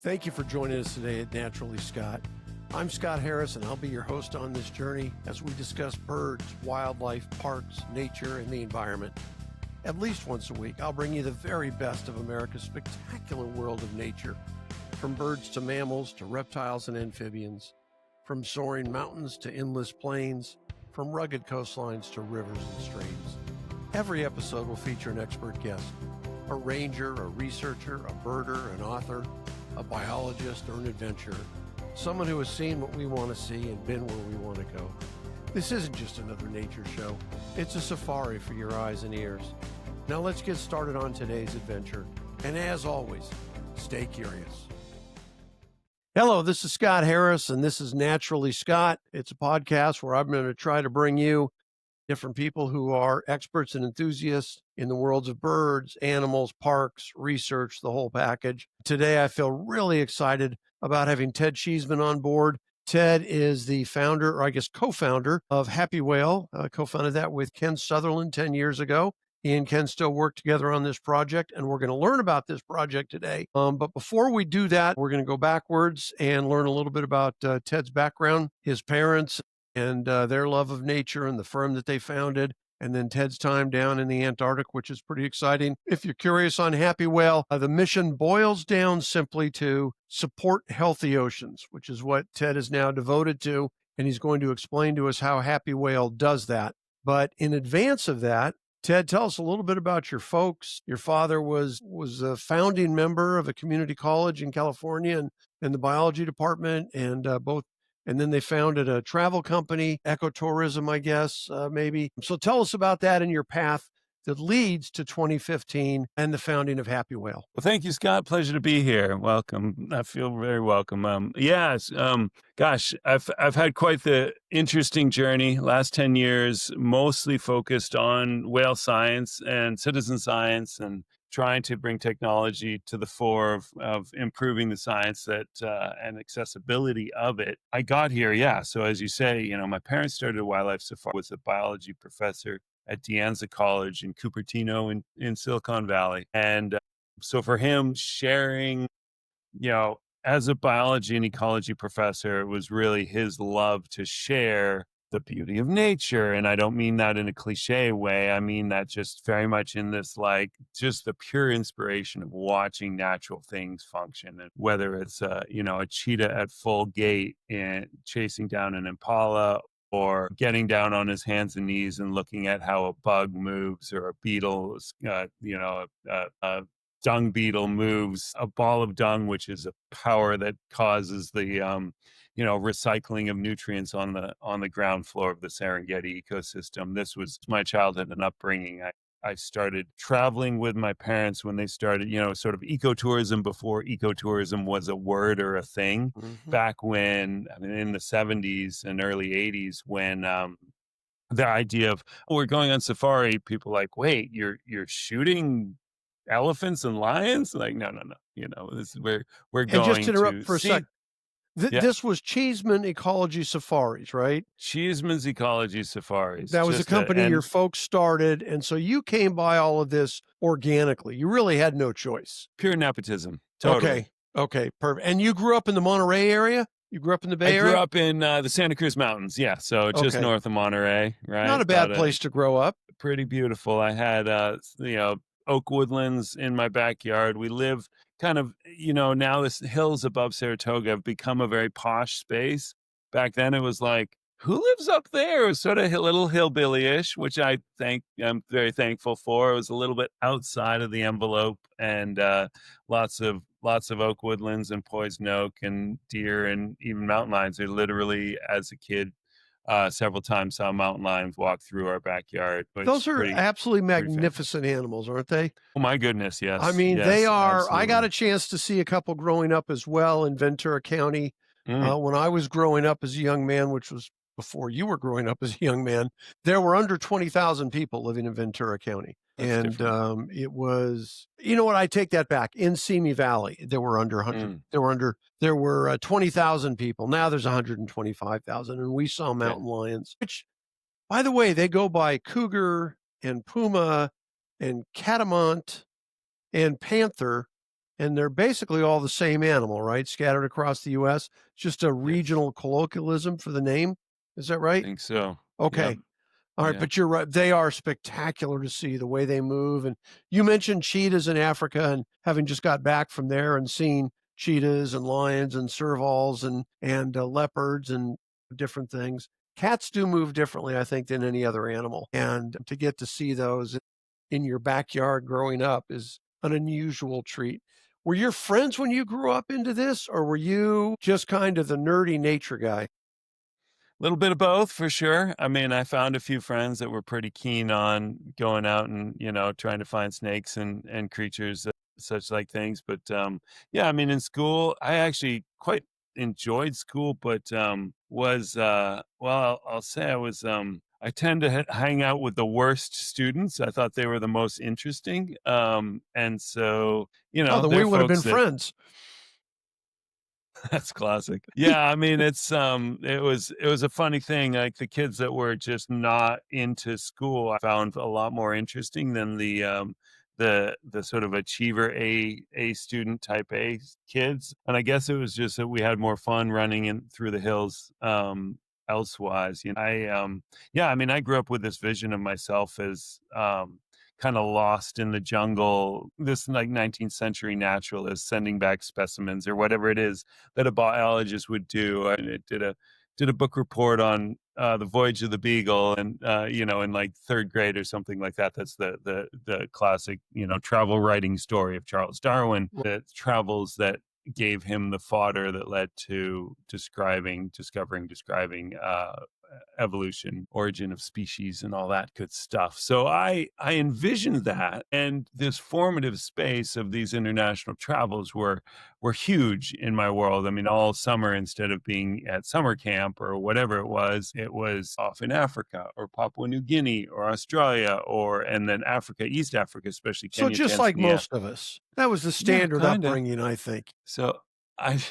Thank you for joining us today at Naturally Scott. I'm Scott Harris, and I'll be your host on this journey as we discuss birds, wildlife, parks, nature, and the environment. At least once a week, I'll bring you the very best of America's spectacular world of nature, from birds to mammals to reptiles and amphibians, from soaring mountains to endless plains, from rugged coastlines to rivers and streams. Every episode will feature an expert guest, a ranger, a researcher, a birder, an author, a biologist, or an adventurer, someone who has seen what we want to see and been where we want to go. This isn't just another nature show. It's a safari for your eyes and ears. Now let's get started on today's adventure. And as always, stay curious. Hello, this is Scott Harris, and this is Naturally Scott. It's a podcast where I'm going to try to bring you different people who are experts and enthusiasts in the worlds of birds, animals, parks, research, the whole package. Today, I feel really excited about having Ted Cheeseman on board. Ted is the founder, or I guess co-founder of HappyWhale. Co-founded that with Ken Sutherland 10 years ago. He and Ken still work together on this project, and we're going to learn about this project today. But before we do that, we're going to go backwards and learn a little bit about Ted's background, his parents, and their love of nature and the firm that they founded, and then Ted's time down in the Antarctic, which is pretty exciting. If you're curious on HappyWhale, the mission boils down simply to support healthy oceans, which is what Ted is now devoted to, and he's going to explain to us how HappyWhale does that. But in advance of that, Ted, tell us a little bit about your folks. Your father was a founding member of a community college in California and in the biology department, and and then they founded a travel company, ecotourism, I guess, maybe. So tell us about that and your path that leads to 2015 and the founding of HappyWhale. Well, thank you, Scott. Pleasure to be here. Welcome. I feel very welcome. Gosh, I've had quite the interesting journey. Last 10 years, mostly focused on whale science and citizen science, and trying to bring technology to the fore of improving the science that and accessibility of it. I got here, so as you say, my parents started a wildlife safari. Was a biology professor at De Anza College in Cupertino in Silicon Valley. And so for him, sharing, as a biology and ecology professor, it was really his love to share the beauty of nature. And I don't mean that in a cliche way. I mean that just very much in this, just the pure inspiration of watching natural things function. And whether it's, a cheetah at full gait and chasing down an impala, or getting down on his hands and knees and looking at how a bug moves, or a beetle, a dung beetle moves, a ball of dung, which is a power that causes the, recycling of nutrients on the ground floor of the Serengeti ecosystem. This was my childhood and upbringing. I started traveling with my parents when they started, sort of ecotourism before ecotourism was a word or a thing. Mm-hmm. Back when, in the 70s and early 80s, when the idea of, we're going on safari, people like, wait, you're shooting elephants and lions? Like, no. This is where we're going. And just to interrupt for a sec. This was Cheeseman Ecology Safaris, right? Cheeseman's Ecology Safaris. That was a company your folks started, and so you came by all of this organically. You really had no choice. Pure nepotism. Totally. Okay, perfect. And you grew up in the Monterey area? You grew up in the Bay Area? I grew up in the Santa Cruz Mountains, so just north of Monterey, right? Not a bad place to grow up. Pretty beautiful. I had, oak woodlands in my backyard. We live kind of, now the hills above Saratoga have become a very posh space. Back then it was like, who lives up there? It was sort of a little hillbilly-ish, which I'm very thankful for. It was a little bit outside of the envelope, and lots of oak woodlands and poison oak and deer and even mountain lions. I literally, as a kid, several times saw mountain lions walk through our backyard. Those are absolutely magnificent animals, aren't they? Oh my goodness, yes. They are. Absolutely. I got a chance to see a couple growing up as well in Ventura County. When I was growing up as a young man, which was before you were growing up as a young man, there were under 20,000 people living in Ventura County. That's and it was, I take that back. In Simi Valley, there were under 100. There were 20,000 people. Now there's 125,000, and we saw mountain lions, which, by the way, they go by cougar and puma and catamount and panther and they're basically all the same animal, right? Scattered across the U.S. Just a Yes, regional colloquialism for the name. Is that I right? think so. Yep. Okay. All right, Yeah. but you're right. They are spectacular to see the way they move. And you mentioned cheetahs in Africa, and having just got back from there and seen cheetahs and lions and servals and leopards and different things. Cats do move differently, I think, than any other animal. And to get to see those in your backyard growing up is an unusual treat. Were your friends when you grew up into this, or were you just kind of the nerdy nature guy? Little bit of both for sure. I mean, I found a few friends that were pretty keen on going out and, trying to find snakes and creatures, such like things. But yeah, I mean, in school, I actually quite enjoyed school, but well, I'll say I tend to hang out with the worst students. I thought they were the most interesting. And so, Oh, then we they're would have been folks that friends. that's classic. Yeah, I mean, it was a funny thing. Like the kids that were just not into school, I found a lot more interesting than the sort of achiever A student type A kids. And I guess it was just that we had more fun running in through the hills elsewise. Yeah, I mean, I grew up with this vision of myself as kind of lost in the jungle, this like 19th century naturalist sending back specimens or whatever it is that a biologist would do. And it did a book report on the voyage of the Beagle, and in like third grade or something like that. That's the classic travel writing story of Charles Darwin, the travels that gave him the fodder that led to describing evolution, origin of species, and all that good stuff. So I envisioned that, and this formative space of these international travels were huge in my world. I mean, all summer, instead of being at summer camp or whatever it was off in Africa or Papua New Guinea or Australia, and then Africa, East Africa, especially So Kenya, just like Tanzania. most of us, that was the Yeah, standard kind of. upbringing, I think. So I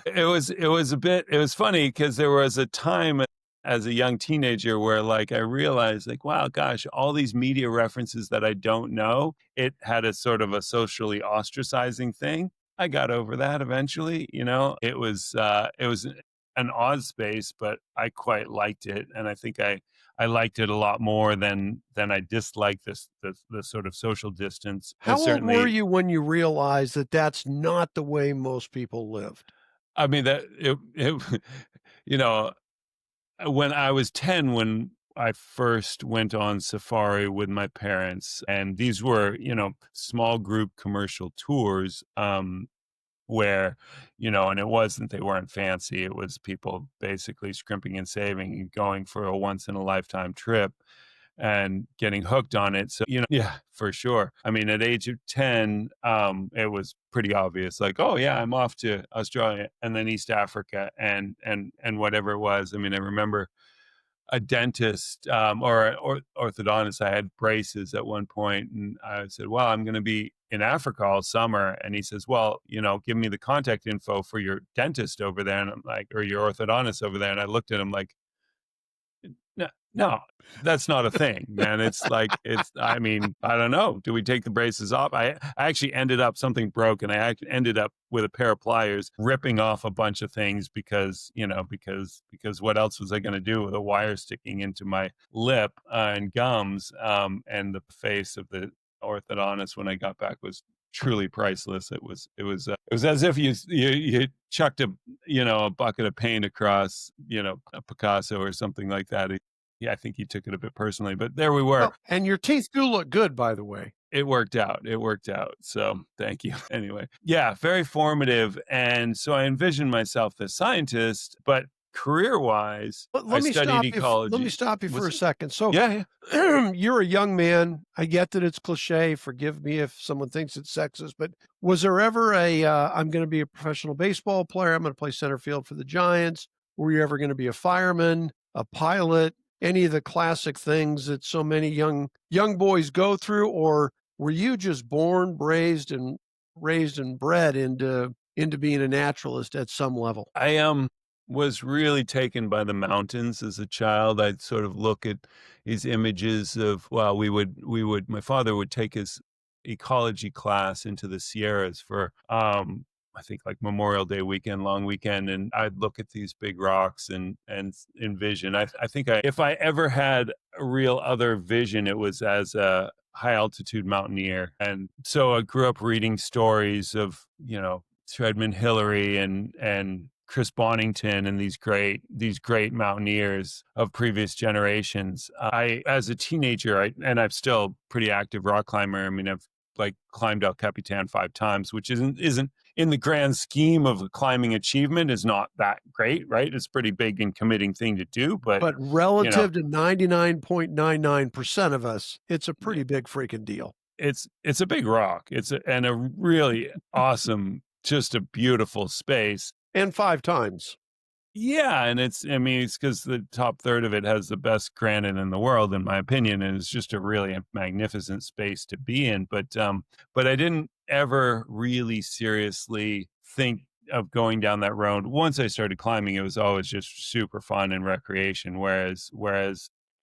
it was funny because there was a time as a young teenager where like I realized like, wow, gosh, all these media references that I don't know, it had a sort of a socially ostracizing thing. I got over that eventually. It was an odd space, but I quite liked it. And I think I liked it a lot more than I disliked the sort of social distance. And How old were certainly, you when you realized that that's not the way most people lived? I mean, you know, when I was 10, when I first went on safari with my parents, and these were, small group commercial tours, where, and they weren't fancy. It was people basically scrimping and saving and going for a once in a lifetime trip and getting hooked on it. So, yeah, for sure. I mean, at age of 10, it was pretty obvious, like, oh yeah, I'm off to Australia and then East Africa and whatever it was. I mean, I remember a dentist or orthodontist. I had braces at one point, and I said, "Well, I'm going to be in Africa all summer." And he says, "Well, give me the contact info for your dentist over there," and I'm like, or your orthodontist over there. And I looked at him like, no, no, that's not a thing, man. I mean, I don't know. Do we take the braces off? I actually ended up, something broke, and ended up with a pair of pliers ripping off a bunch of things because what else was I going to do with a wire sticking into my lip and gums? And the face of the orthodontist when I got back was truly priceless. It was as if you chucked a bucket of paint across, a Picasso or something like that. Yeah, I think he took it a bit personally, but there we were. Well, and your teeth do look good, by the way. It worked out. It worked out. So thank you. Anyway, yeah, very formative. And so I envisioned myself as scientist, but career wise, Let, I let me studied stop you. Let me ecology. stop you for Was a it? second. So Yeah, yeah. you're a young man. I get that it's cliche. Forgive me if someone thinks it's sexist, but was there ever I'm going to be a professional baseball player. I'm going to play center field for the Giants. Were you ever going to be a fireman, a pilot, any of the classic things that so many young boys go through, or were you just born, raised and bred into being a naturalist at some level? I was really taken by the mountains as a child. I'd sort of look at these images of, well, my father would take us ecology class into the Sierras for I think like Memorial Day weekend, long weekend, and I'd look at these big rocks and envision. I think if I ever had a real other vision, it was as a high altitude mountaineer. And so I grew up reading stories of, Edmund Hillary and Chris Bonington and these great mountaineers of previous generations. I, as a teenager, and I'm still pretty active rock climber. I mean, I've like climbed El Capitan 5 times, which isn't in the grand scheme of a climbing achievement is not that great, right? It's a pretty big and committing thing to do, but relative to 99.99% of us, it's a pretty big freaking deal. It's a big rock. And a really awesome, just a beautiful space. And 5 times. Yeah, and it's because the top third of it has the best granite in the world, in my opinion, and it's just a really magnificent space to be in. But I didn't ever really seriously think of going down that road. Once I started climbing, it was always just super fun and recreation. Whereas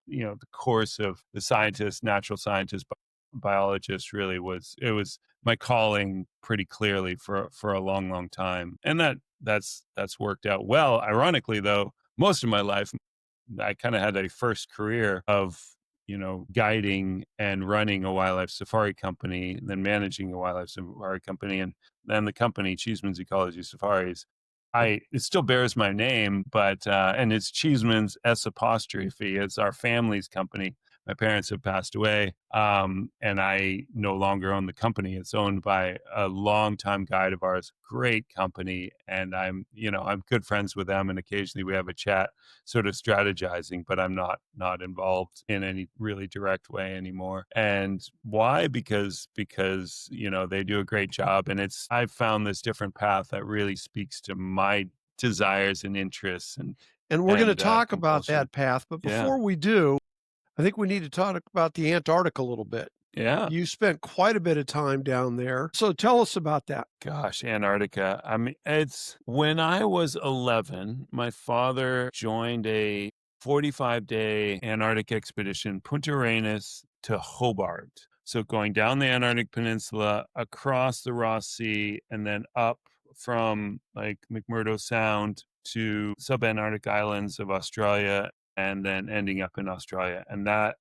the course of the scientist, natural scientist, biologist really was my calling pretty clearly for a long, long time, and that's worked out well. Ironically, though, most of my life, I kind of had a first career of, guiding and running a wildlife safari company, and then managing a wildlife safari company, and then the company Cheeseman's Ecology Safaris. It still bears my name, but and it's Cheeseman's S apostrophe. It's our family's company. My parents have passed away, and I no longer own the company. It's owned by a longtime guide of ours, great company, and I'm good friends with them, and occasionally we have a chat, sort of strategizing, but I'm not involved in any really direct way anymore. And why? Because they do a great job, and I've found this different path that really speaks to my desires and interests, and we're going to talk about that path, but before we do, I think we need to talk about the Antarctic a little bit. Yeah. You spent quite a bit of time down there. So tell us about that. Gosh, Antarctica. I mean, it's when I was 11, my father joined a 45-day Antarctic expedition, Punta Arenas to Hobart. So going down the Antarctic Peninsula, across the Ross Sea, and then up from like McMurdo Sound to subantarctic islands of Australia, and then ending up in Australia. And that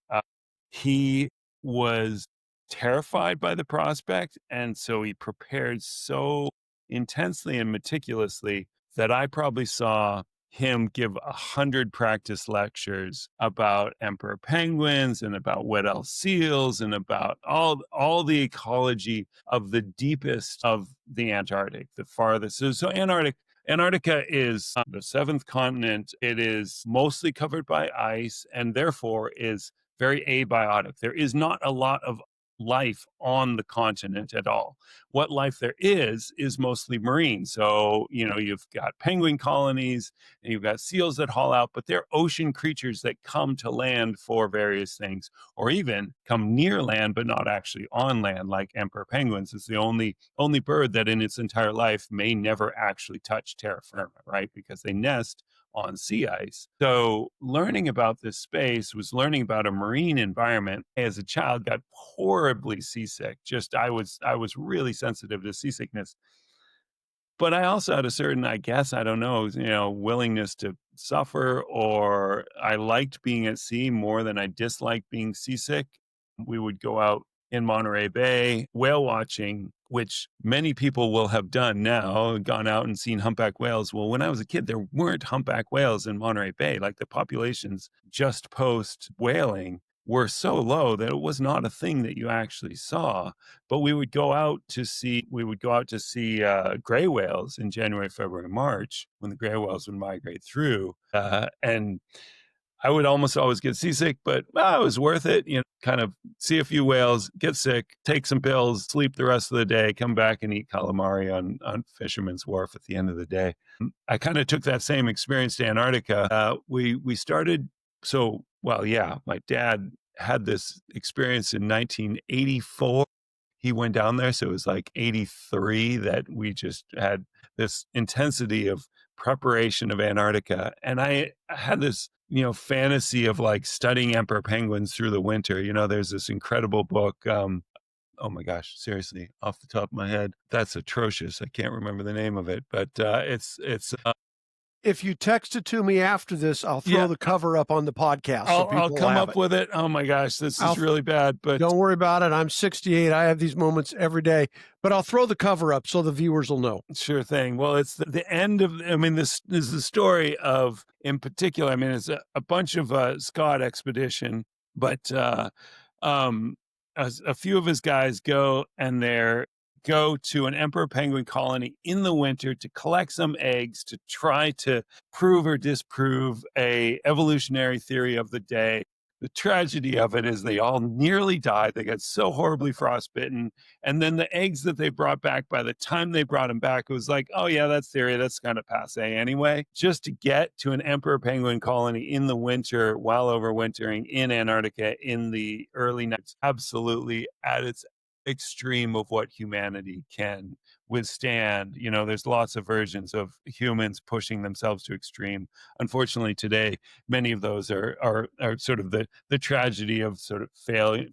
he was terrified by the prospect. And so he prepared so intensely and meticulously that I probably saw him give 100 practice lectures about emperor penguins and about wet-elf seals and about all the ecology of the deepest of the Antarctic, the farthest. So Antarctica is the 7th continent. It is mostly covered by ice and therefore is very abiotic. There is not a lot of life on the continent at all. What life there is mostly marine. So, you've got penguin colonies and you've got seals that haul out, but they're ocean creatures that come to land for various things, or even come near land, but not actually on land, like emperor penguins. It's the only bird that in its entire life may never actually touch terra firma, right? Because they nest on sea ice. So learning about this space was learning about a marine environment. As a child, got horribly seasick. I was really sensitive to seasickness. But I also had a certain, I guess, I don't know, willingness to suffer, or I liked being at sea more than I disliked being seasick. We would go out in Monterey Bay whale watching, which many people will have done now, gone out and seen humpback whales. Well, when I was a kid, there weren't humpback whales in Monterey Bay. Like, the populations just post whaling were so low that it was not a thing that you actually saw. But we would go out to see gray whales in January, February, March, when the gray whales would migrate through. And I would almost always get seasick, but it was worth it. Kind of see a few whales, get sick, take some pills, sleep the rest of the day, come back and eat calamari on Fisherman's Wharf at the end of the day. I kind of took that same experience to Antarctica. We started, my dad had this experience in 1984. He went down there, so it was like 83 that we just had this intensity of preparation of Antarctica. And I had this fantasy of like studying emperor penguins through the winter. There's this incredible book Oh my gosh, seriously, off the top of my head, that's atrocious. I can't remember the name of it, but it's If you text it to me after this, I'll throw yeah, the cover up on the podcast so I'll people will come have up it. with it. Oh my gosh, this is I'll really bad, but Don't worry about it. I'm 68. I have these moments every day, but I'll throw the cover up so the viewers will know. sure thing. Well, it's the end of, I mean, this is the story of, in particular, I mean, it's a bunch of Scott expedition, but um, a few of his guys go to an emperor penguin colony in the winter to collect some eggs to try to prove or disprove a evolutionary theory of the day. The tragedy of it is they all nearly died. They got so horribly frostbitten. And then the eggs that they brought back, by the time they brought them back, it was like, oh, yeah, that's theory. That's kind of passe anyway. Just to get to an emperor penguin colony in the winter while overwintering in Antarctica in the early 90s, absolutely at its extreme of what humanity can withstand. You know, there's lots of versions of humans pushing themselves to extreme. Unfortunately, today, many of those are sort of the tragedy of sort of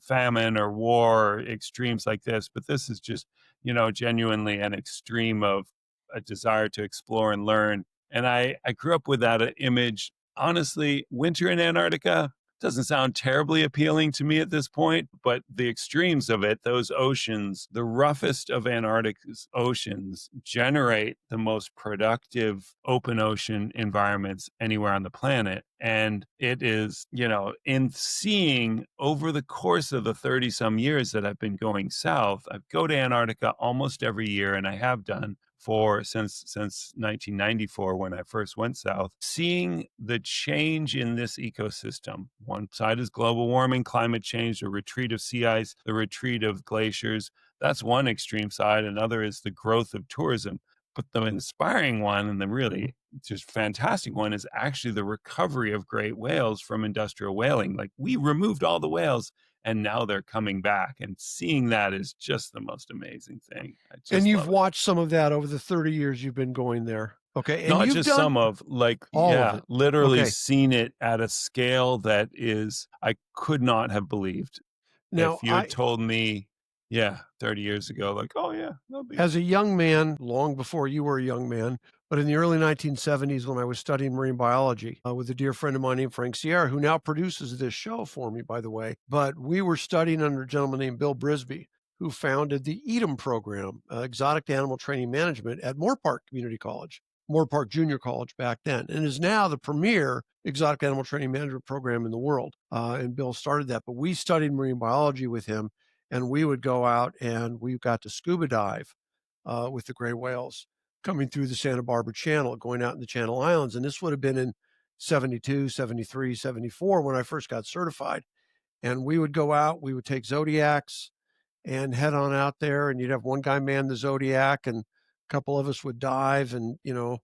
famine or war, or extremes like this. But this is just, you know, genuinely an extreme of a desire to explore and learn. And I grew up with that image. Honestly, winter in Antarctica doesn't sound terribly appealing to me at this point, but the extremes of it, those oceans, the roughest of Antarctic's oceans, generate the most productive open ocean environments anywhere on the planet. And it is, you know, in seeing over the course of the 30 some years that I've been going south, I go to Antarctica almost every year, and I have done since 1994 when I first went south, seeing the change in this ecosystem. One side is global warming, climate change, the retreat of sea ice, the retreat of glaciers. That's one extreme side. Another is the growth of tourism. But the inspiring one and the really just fantastic one is actually the recovery of great whales from industrial whaling. Like, we removed all the whales and now they're coming back, and seeing that is just the most amazing thing. I And just you've love it. watched some of that over the 30 years you've been going there. Okay. And Not you've just done some of, like, all of yeah, it. literally Okay. seen it at a scale that is, I could not have believed Now, if you had told me, yeah, 30 years ago, like, oh yeah, that'll be, as a young man, long before you were a young man, but in the early 1970s when I was studying marine biology with a dear friend of mine named Frank Sierra, who now produces this show for me, by the way. But we were studying under a gentleman named Bill Brisby, who founded the E10 program, Exotic Animal Training Management at Moorpark Community College, Moorpark Junior College back then, and is now the premier exotic animal training management program in the world. And Bill started that, but we studied marine biology with him, and we would go out and we got to scuba dive with the gray whales coming through the Santa Barbara Channel, going out in the Channel Islands. And this would have been in 72, 73, 74 when I first got certified. And we would go out, we would take Zodiacs and head on out there, and you'd have one guy man the Zodiac, and a couple of us would dive and, you know,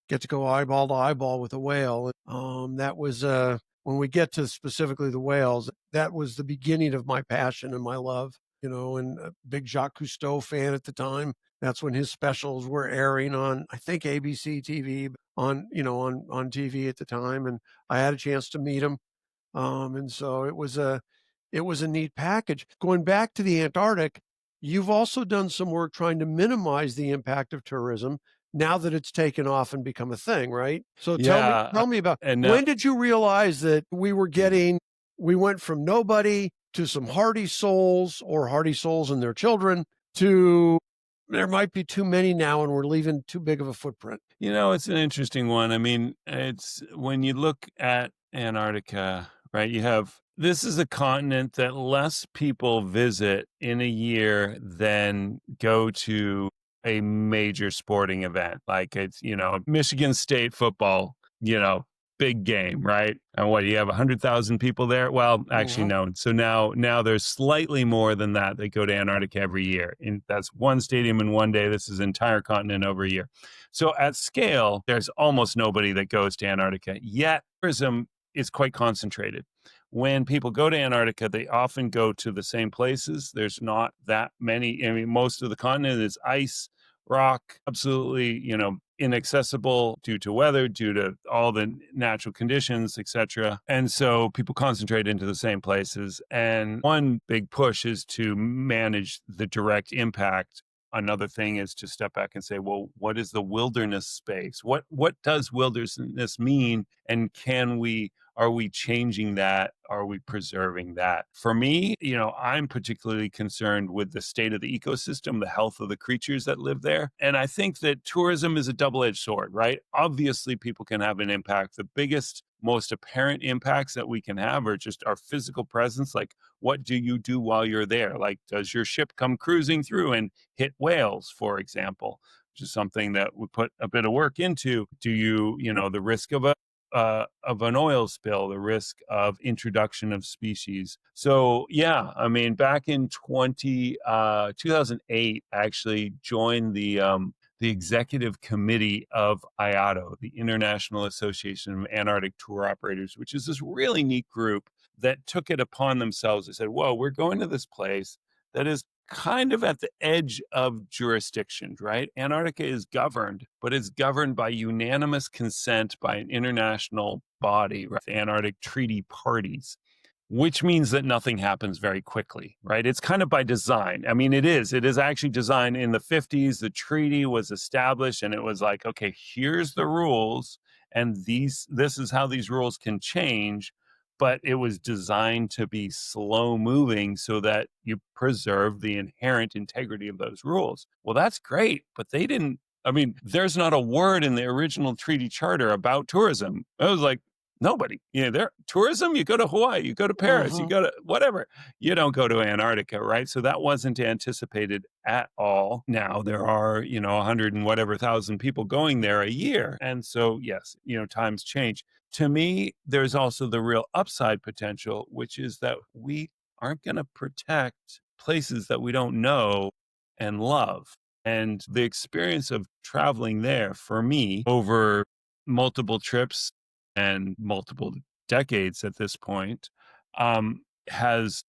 get to go eyeball to eyeball with a whale. That was when we get to specifically the whales, that was the beginning of my passion and my love, you know, and a big Jacques Cousteau fan at the time. That's when his specials were airing on, I think, ABC TV on, you know, on TV at the time. And I had a chance to meet him. And so it was a neat package. Going back to the Antarctic, you've also done some work trying to minimize the impact of tourism now that it's taken off and become a thing, right? So yeah. tell me about, And when did you realize that we went from nobody to some hardy souls, or hardy souls and their children, to there might be too many now and we're leaving too big of a footprint? you know, it's an interesting one. I mean, it's when you look at Antarctica, right? This is a continent that less people visit in a year than go to a major sporting event. Like, it's, you know, Michigan State football, you know, big game, right? And what, you have 100,000 people there? Well, actually, Mhm. no. So now there's slightly more than that go to Antarctica every year. And that's one stadium in one day. This is entire continent over a year. So at scale, there's almost nobody that goes to Antarctica. Yet tourism is quite concentrated. When people go to Antarctica, they often go to the same places. There's not that many. I mean, most of the continent is ice, rock, absolutely, you know, inaccessible due to weather, due to all the natural conditions, etc. And so people concentrate into the same places. And one big push is to manage the direct impact. Another thing is to step back and say, well, what is the wilderness space? What does wilderness mean? And are we changing that? Are we preserving that? For me, I'm particularly concerned with the state of the ecosystem, the health of the creatures that live there. And I think that tourism is a double-edged sword, right? Obviously, people can have an impact. The biggest, most apparent impacts that we can have are just our physical presence. Like, what do you do while you're there? Like, does your ship come cruising through and hit whales, for example, which is something that we put a bit of work into? Do you, the risk of an oil spill, the risk of introduction of species. So yeah, I mean, back in 2008, I actually joined the executive committee of IATO, the International Association of Antarctic Tour Operators, which is this really neat group that took it upon themselves. They said, whoa, we're going to this place that is kind of at the edge of jurisdiction, right? Antarctica is governed, but it's governed by unanimous consent by an international body, right? The Antarctic Treaty Parties, which means that nothing happens very quickly, right? It's kind of by design. I mean, it is actually designed in the 50s. The treaty was established and it was like, okay, here's the rules and this is how these rules can change. But it was designed to be slow moving so that you preserve the inherent integrity of those rules. Well, that's great, but they didn't. I mean, there's not a word in the original treaty charter about tourism. It was like, nobody. Tourism, you go to Hawaii, you go to Paris, you go to whatever. You don't go to Antarctica, right? So that wasn't anticipated at all. Now there are, 100 and whatever thousand people going there a year. And so, yes, times change. To me, there's also the real upside potential, which is that we aren't going to protect places that we don't know and love. And the experience of traveling there for me over multiple trips and multiple decades at this point, has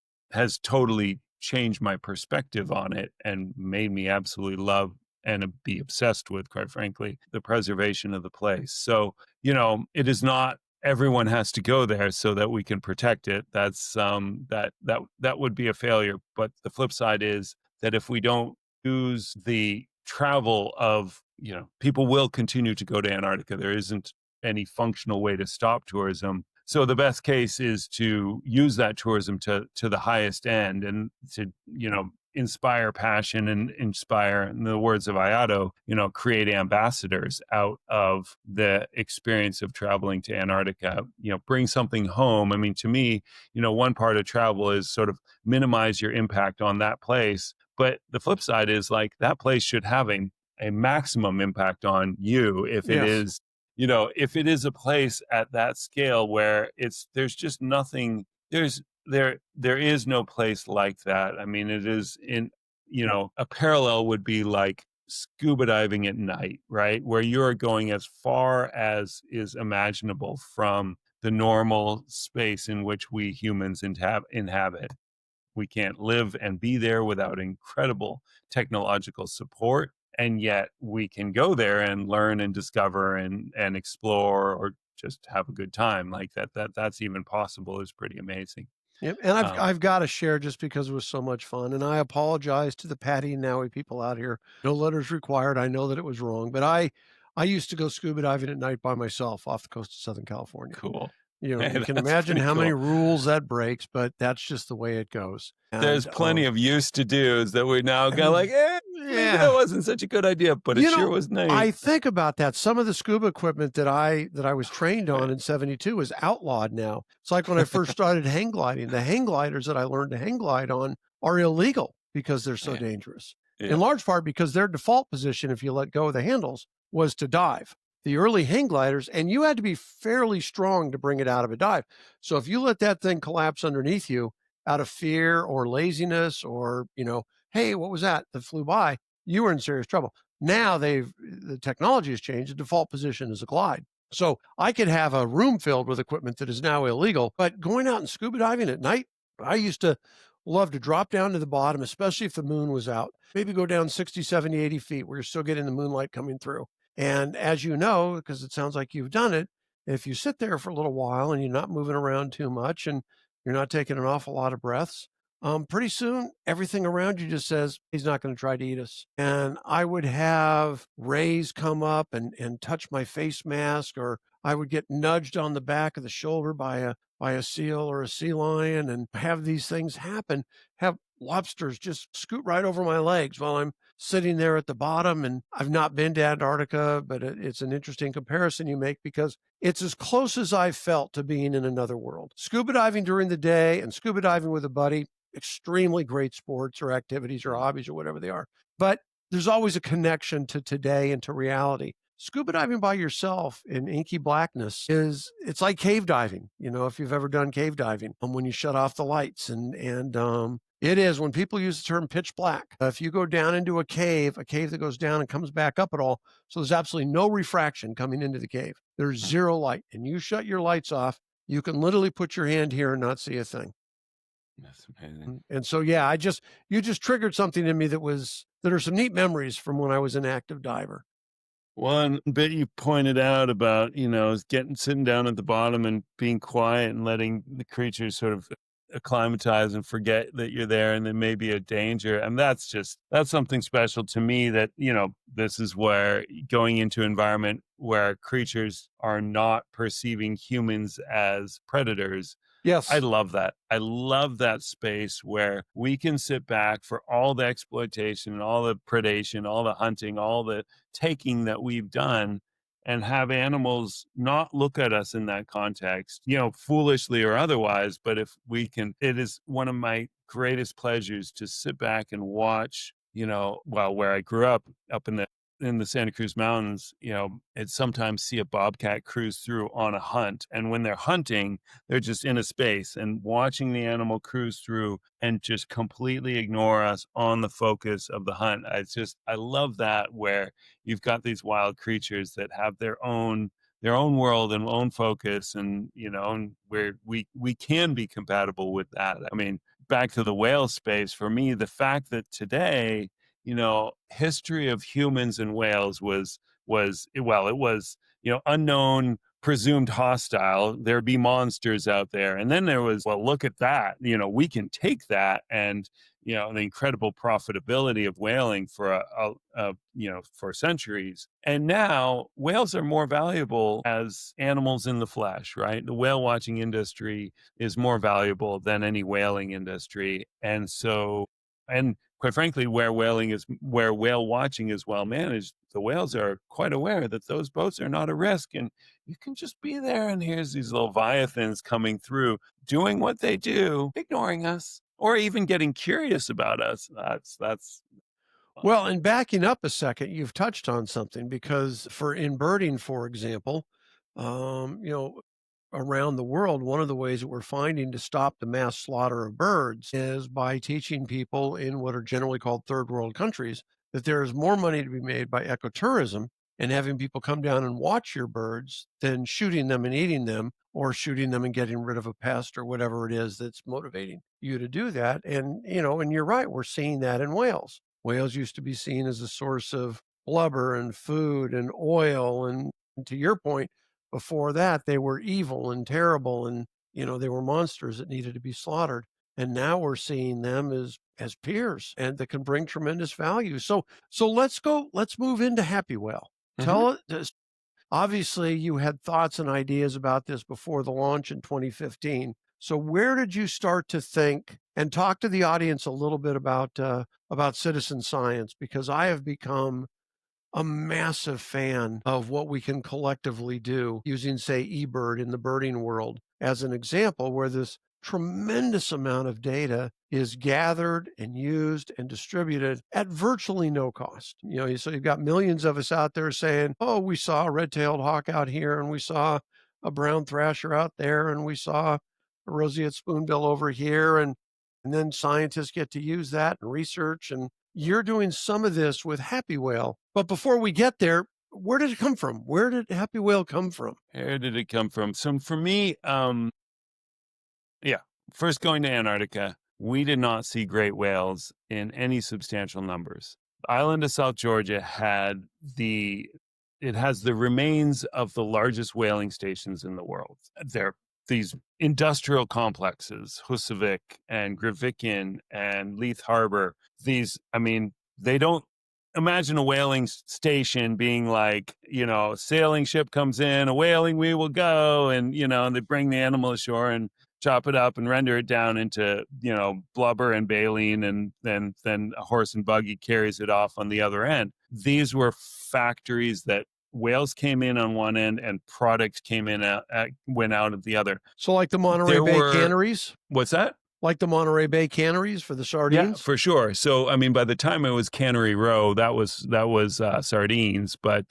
totally changed my perspective on it and made me absolutely love and be obsessed with, quite frankly, the preservation of the place. So, it is not everyone has to go there so that we can protect it. That's that would be a failure. But the flip side is that if we don't use the travel of, people will continue to go to Antarctica. There isn't any functional way to stop tourism. So the best case is to use that tourism to the highest end and to, inspire passion and inspire, in the words of IATO, create ambassadors out of the experience of traveling to Antarctica, bring something home. I mean, to me, one part of travel is sort of minimize your impact on that place. But the flip side is like that place should have a maximum impact on you if it is, if it is a place at that scale where there's just nothing, there is no place like that. I mean, it is a parallel would be like scuba diving at night, right? Where you're going as far as is imaginable from the normal space in which we humans inhabit. We can't live and be there without incredible technological support. And yet we can go there and learn and discover and explore or just have a good time. Like that's even possible is pretty amazing. Yep. And I've got to share just because it was so much fun. And I apologize to the Patty and Nowie people out here. No letters required. I know that it was wrong, but I used to go scuba diving at night by myself off the coast of Southern California. Cool. You can imagine how many rules that breaks, but that's just the way it goes. And, there's plenty of used to do's that we're now kind of like, maybe that wasn't such a good idea, but it sure was nice. I think about that. Some of the scuba equipment that I was trained on in 72 is outlawed now. It's like when I first started hang gliding, the hang gliders that I learned to hang glide on are illegal because they're so dangerous. In large part because their default position, if you let go of the handles, was to dive. The early hang gliders, and you had to be fairly strong to bring it out of a dive. So if you let that thing collapse underneath you out of fear or laziness or, hey, what was that flew by? You were in serious trouble. Now the technology has changed. The default position is a glide. So I could have a room filled with equipment that is now illegal, but going out and scuba diving at night, I used to love to drop down to the bottom, especially if the moon was out, maybe go down 60, 70, 80 feet where you're still getting the moonlight coming through. And as you know, because it sounds like you've done it, if you sit there for a little while and you're not moving around too much and you're not taking an awful lot of breaths, pretty soon everything around you just says he's not going to try to eat us. And I would have rays come up and touch my face mask, or I would get nudged on the back of the shoulder by a seal or a sea lion, and have these things happen. Have lobsters just scoot right over my legs while I'm sitting there at the bottom. And I've not been to Antarctica, but it's an interesting comparison you make because it's as close as I've felt to being in another world. Scuba diving during the day and scuba diving with a buddy, extremely great sports or activities or hobbies or whatever they are. But there's always a connection to today and to reality. Scuba diving by yourself in inky blackness it's like cave diving. If you've ever done cave diving, when you shut off the lights and it is, when people use the term pitch black. If you go down into a cave that goes down and comes back up at all, so there's absolutely no refraction coming into the cave. There's zero light, and you shut your lights off, you can literally put your hand here and not see a thing. That's amazing. And so, yeah, you just triggered something in me that are some neat memories from when I was an active diver. One bit you pointed out about, sitting down at the bottom and being quiet and letting the creatures sort of acclimatize and forget that you're there and there may be a danger. And that's something special to me that, this is where going into environment where creatures are not perceiving humans as predators. Yes. I love that. I love that space where we can sit back for all the exploitation, all the predation, all the hunting, all the taking that we've done, and have animals not look at us in that context, foolishly or otherwise. But if we can, it is one of my greatest pleasures to sit back and watch, where I grew up in the Santa Cruz Mountains, and sometimes see a bobcat cruise through on a hunt. And when they're hunting, they're just in a space and watching the animal cruise through and just completely ignore us on the focus of the hunt. I love that, where you've got these wild creatures that have their own world and own focus, and and where we can be compatible with that. I mean, back to the whale space, for me, the fact that today, history of humans and whales was unknown, presumed hostile. There'd be monsters out there. And then there was, well, look at that. We can take that and, the incredible profitability of whaling for for centuries. And now whales are more valuable as animals in the flesh, right? The whale watching industry is more valuable than any whaling industry. And so, and quite frankly, where whale watching is well managed, the whales are quite aware that those boats are not a risk, and you can just be there. And here's these leviathans coming through, doing what they do, ignoring us, or even getting curious about us. That's Well, and backing up a second, you've touched on something, because for in birding, for example, around the world, one of the ways that we're finding to stop the mass slaughter of birds is by teaching people in what are generally called third world countries that there is more money to be made by ecotourism and having people come down and watch your birds than shooting them and eating them, or shooting them and getting rid of a pest or whatever it is that's motivating you to do that. And, and you're right, we're seeing that in whales. Whales used to be seen as a source of blubber and food and oil. And to your point, before that, they were evil and terrible, and they were monsters that needed to be slaughtered. And now we're seeing them as peers and that can bring tremendous value. So let's move into HappyWhale. Tell us, obviously you had thoughts and ideas about this before the launch in 2015. So where did you start to think, and talk to the audience a little bit about citizen science? Because I have become a massive fan of what we can collectively do using, say, eBird in the birding world as an example, where this tremendous amount of data is gathered and used and distributed at virtually no cost. So you've got millions of us out there saying, oh, we saw a red-tailed hawk out here, and we saw a brown thrasher out there, and we saw a roseate spoonbill over here. And then scientists get to use that and research, and you're doing some of this with HappyWhale. But before we get there, where did it come from? Where did HappyWhale come from? Where did it come from? So for me, first going to Antarctica, we did not see great whales in any substantial numbers. The island of South Georgia had the it has the remains of the largest whaling stations in the world. They're these industrial complexes, Husavik and Gravikin and Leith Harbor. These, I mean, they don't imagine a whaling station being like, a sailing ship comes in, a whaling we will go, and and they bring the animal ashore and chop it up and render it down into blubber and baleen, and then a horse and buggy carries it off on the other end. These were factories that whales came in on one end and product came in went out of the other. So like the Monterey Bay canneries? What's that? Like the Monterey Bay canneries for the sardines? Yeah, for sure. So, I mean, by the time it was Cannery Row, that was sardines, but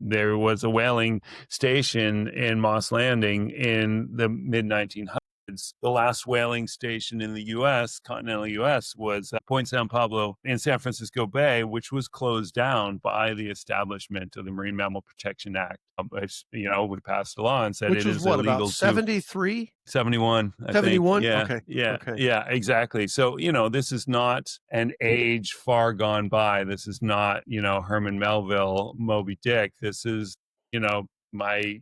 there was a whaling station in Moss Landing in the mid-1900s. The last whaling station in the U.S., continental U.S., was Point San Pablo in San Francisco Bay, which was closed down by the establishment of the Marine Mammal Protection Act, which, we passed a law and said which it was is what, illegal. About 73? 71, I 71? think. Yeah, okay. Yeah, okay. Yeah, exactly. So, this is not an age far gone by. This is not, Herman Melville, Moby Dick. This is, my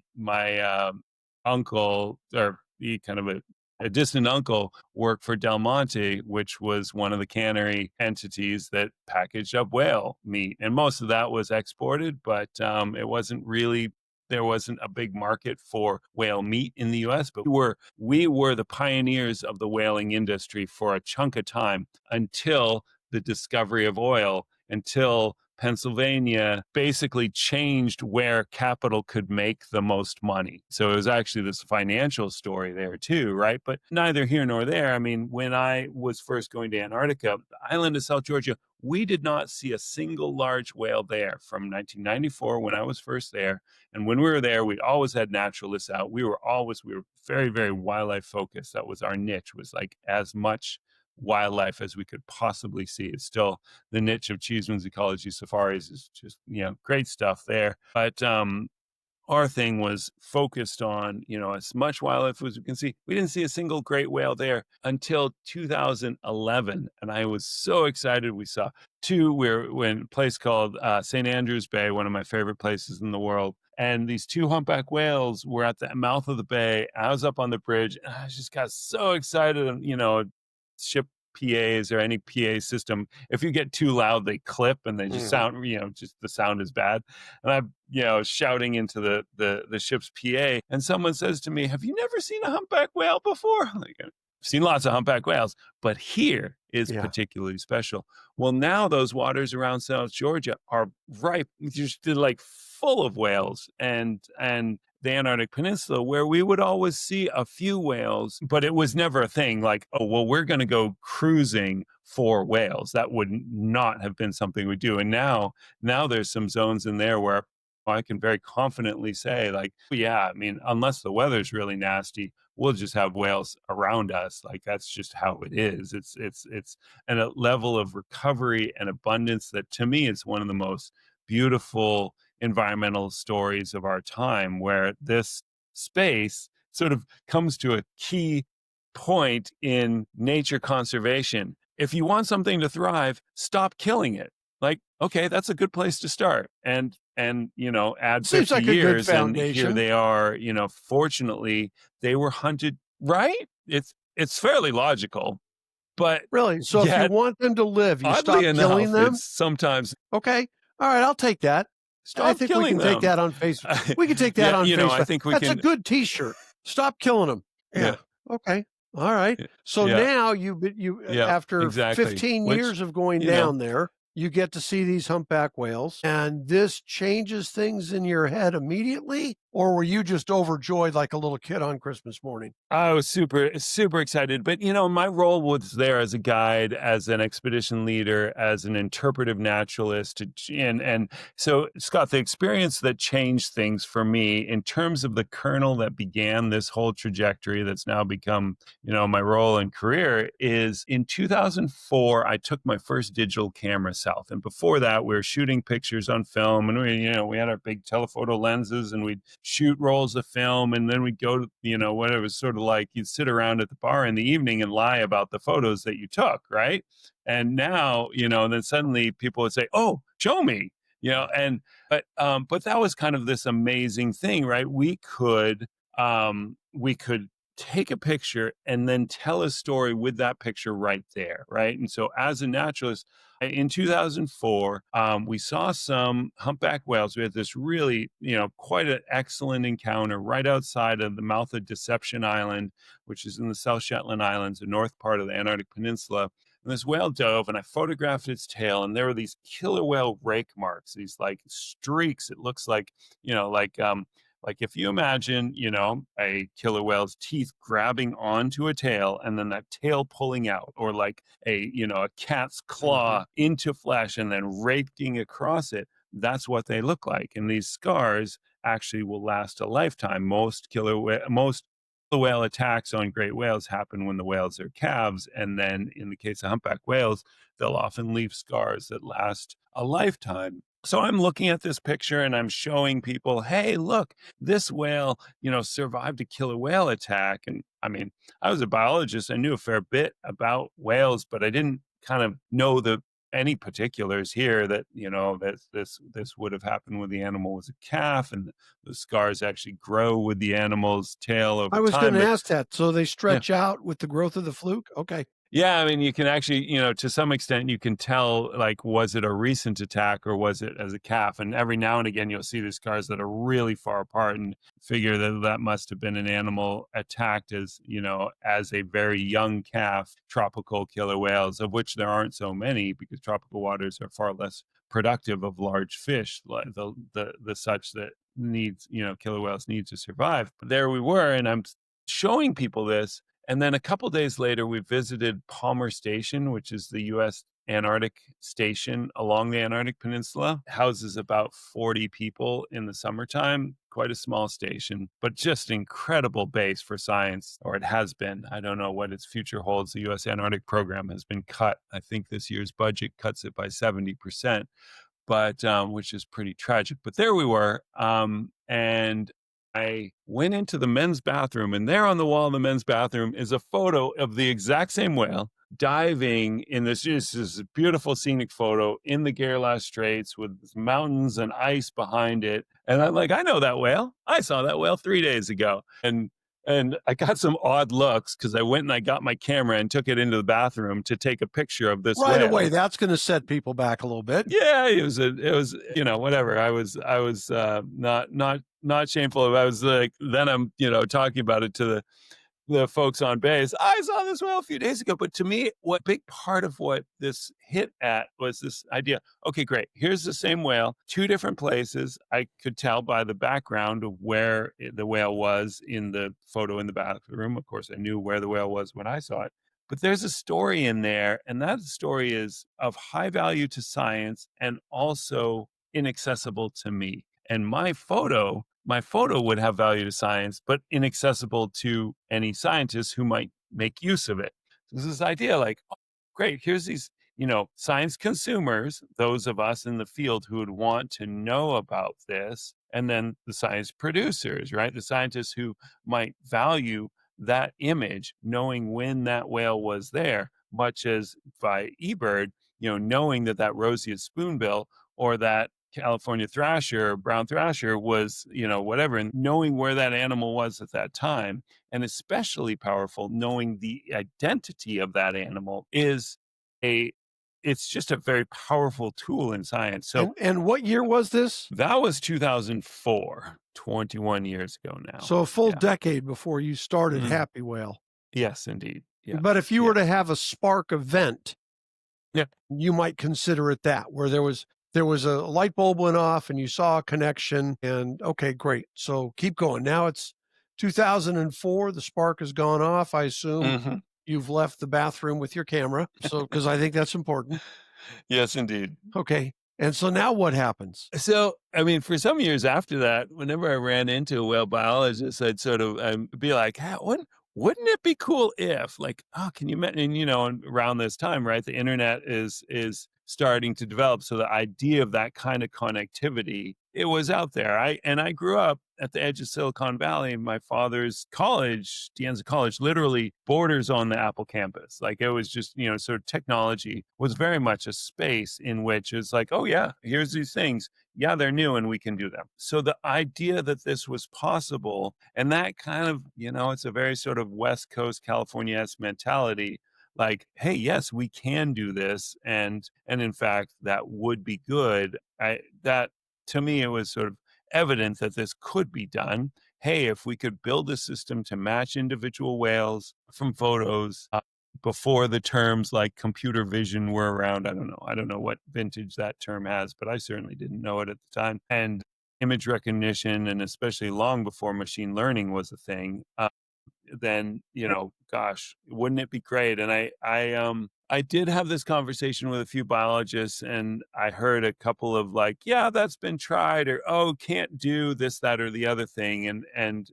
uncle, or he kind of a distant uncle, worked for Del Monte, which was one of the cannery entities that packaged up whale meat. And most of that was exported, but it wasn't really, there wasn't a big market for whale meat in the U.S., but we were the pioneers of the whaling industry for a chunk of time until the discovery of oil, until Pennsylvania basically changed where capital could make the most money. So it was actually this financial story there too, right? But neither here nor there. I mean, when I was first going to Antarctica, the island of South Georgia, we did not see a single large whale there from 1994 when I was first there. And when we were there, we always had naturalists out. We were very, very wildlife focused. That was our niche, was like as much wildlife as we could possibly see. It's still the niche of Cheeseman's ecology safaris, is just, great stuff there. But our thing was focused on, as much wildlife as we can see. We didn't see a single great whale there until 2011. And I was so excited. We saw two. We're in a place called St. Andrews Bay, one of my favorite places in the world. And these two humpback whales were at the mouth of the bay. I was up on the bridge and I just got so excited. And, ship PAs or any PA system, if you get too loud, they clip and they just sound, just the sound is bad. And I'm, shouting into the ship's PA, and someone says to me, "Have you never seen a humpback whale before?" I'm like, I've seen lots of humpback whales, but here is particularly special. Well, now those waters around South Georgia are ripe, just like full of whales, and the Antarctic Peninsula, where we would always see a few whales, but it was never a thing like, oh, well, we're going to go cruising for whales. That would not have been something we do. And now there's some zones in there where I can very confidently say, like, yeah, I mean, unless the weather's really nasty, we'll just have whales around us. Like, that's just how it is. It's a level of recovery and abundance that, to me, is one of the most beautiful environmental stories of our time, where this space sort of comes to a key point in nature conservation. If you want something to thrive, stop killing it. Like, okay, that's a good place to start. And add 50 like years and here they are, fortunately they were hunted, right? It's fairly logical. But really, so if you want them to live, you stop killing them? Sometimes. Okay. All right, I'll take that. I think we can take that on Facebook. We can take that on Facebook. I think that's a good T-shirt. Stop killing them. Yeah. Okay. All right. So now you after 15 years of going down there, you get to see these humpback whales, and this changes things in your head immediately? Or were you just overjoyed like a little kid on Christmas morning? I was super, super excited. But, my role was there as a guide, as an expedition leader, as an interpretive naturalist. And so, Scott, the experience that changed things for me in terms of the kernel that began this whole trajectory that's now become, my role and career, is in 2004, I took my first digital camera south. And before that, we were shooting pictures on film, and we had our big telephoto lenses, and we'd shoot rolls of film, and then we'd go to, what it was sort of like, you'd sit around at the bar in the evening and lie about the photos that you took, right? And now, then suddenly people would say, "Oh, show me." But that was kind of this amazing thing, right? We could take a picture and then tell a story with that picture right there, right? And so as a naturalist, in 2004, we saw some humpback whales. We had this really, quite an excellent encounter right outside of the mouth of Deception Island, which is in the South Shetland Islands, the north part of the Antarctic Peninsula. And this whale dove, and I photographed its tail, and there were these killer whale rake marks, these like streaks. It looks like, you know, like if you imagine, a killer whale's teeth grabbing onto a tail and then that tail pulling out, or like a cat's Hmm. claw into flesh and then raking across it. That's what they look like. And these scars actually will last a lifetime. Most whale attacks on great whales happen when the whales are calves. And then in the case of humpback whales, they'll often leave scars that last a lifetime. So I'm looking at this picture and I'm showing people, hey, look, this whale, survived a killer whale attack. And I mean, I was a biologist. I knew a fair bit about whales, but I didn't kind of know any particulars here that, that this would have happened when the animal was a calf, and the scars actually grow with the animal's tail I over was going time. to But ask that. So they yeah. stretch out with the growth of the fluke? Okay. Yeah, I mean, you can actually, to some extent, you can tell, like, was it a recent attack or was it as a calf? And every now and again, you'll see these scars that are really far apart, and figure that that must have been an animal attacked as a very young calf. Tropical killer whales, of which there aren't so many because tropical waters are far less productive of large fish, like the such that killer whales need to survive. But there we were, and I'm showing people this. And then a couple days later, we visited Palmer Station, which is the U.S. Antarctic station along the Antarctic Peninsula. It houses about 40 people in the summertime. Quite a small station, but just incredible base for science, or it has been. I don't know what its future holds. The U.S. Antarctic program has been cut. I think this year's budget cuts it by 70%, but which is pretty tragic. But there we were, and I went into the men's bathroom, and there on the wall in the men's bathroom is a photo of the exact same whale diving in this beautiful scenic photo in the Gerlach Straits with mountains and ice behind it. And I'm like, I know that whale. I saw that whale 3 days ago. And I got some odd looks because I went and I got my camera and took it into the bathroom to take a picture of this Right away. whale. That's going to set people back a little bit. Yeah, it was whatever. I was not shameful. I was like, then I'm talking about it to the folks on base. I saw this whale a few days ago. But to me, what big part of what this hit at was this idea. Okay, great. Here's the same whale, two different places. I could tell by the background of where the whale was in the photo in the bathroom. Of course, I knew where the whale was when I saw it. But there's a story in there, and that story is of high value to science and also inaccessible to me. And my photo would have value to science, but inaccessible to any scientist who might make use of it. So there's this idea like, oh, great, here's these, science consumers, those of us in the field who would want to know about this, and then the science producers, right? The scientists who might value that image, knowing when that whale was there, much as by eBird, knowing that roseate spoonbill or that California thrasher, brown thrasher was, whatever, and knowing where that animal was at that time, and especially powerful, knowing the identity of that animal it's just a very powerful tool in science. So And what year was this? that was 2004, 21 years ago now. So a full Yeah. decade before you started Mhm. HappyWhale. Yes, indeed. Yeah. But if you Yeah. were to have a spark event, Yeah. you might consider it that, where there was a light bulb went off and you saw a connection, and okay, great. So keep going. Now it's 2004. The spark has gone off. I assume Mhm. you've left the bathroom with your camera. So, because I think that's important. Yes, indeed. Okay. And so now what happens? So, I mean, for some years after that, whenever I ran into a whale biologist, I'd sort of be like, "Hey, wouldn't it be cool if, like, oh, can you imagine?" And, and around this time, right, the internet is starting to develop. So the idea of that kind of connectivity, it was out there. I grew up at the edge of Silicon Valley. My father's college, De Anza College, literally borders on the Apple campus. Like it was just, sort of technology was very much a space in which it's like, oh yeah, here's these things. Yeah, they're new and we can do them. So the idea that this was possible, and that kind of, it's a very sort of West Coast California-esque mentality. Like, hey, yes, we can do this, and in fact, that would be good. That to me, it was sort of evident that this could be done. Hey, if we could build a system to match individual whales from photos before the terms like computer vision were around. I don't know what vintage that term has, but I certainly didn't know it at the time. And image recognition, and especially long before machine learning was a thing. Then gosh, wouldn't it be great? And I did have this conversation with a few biologists, and I heard a couple of like, yeah, that's been tried, or oh, can't do this, that, or the other thing, and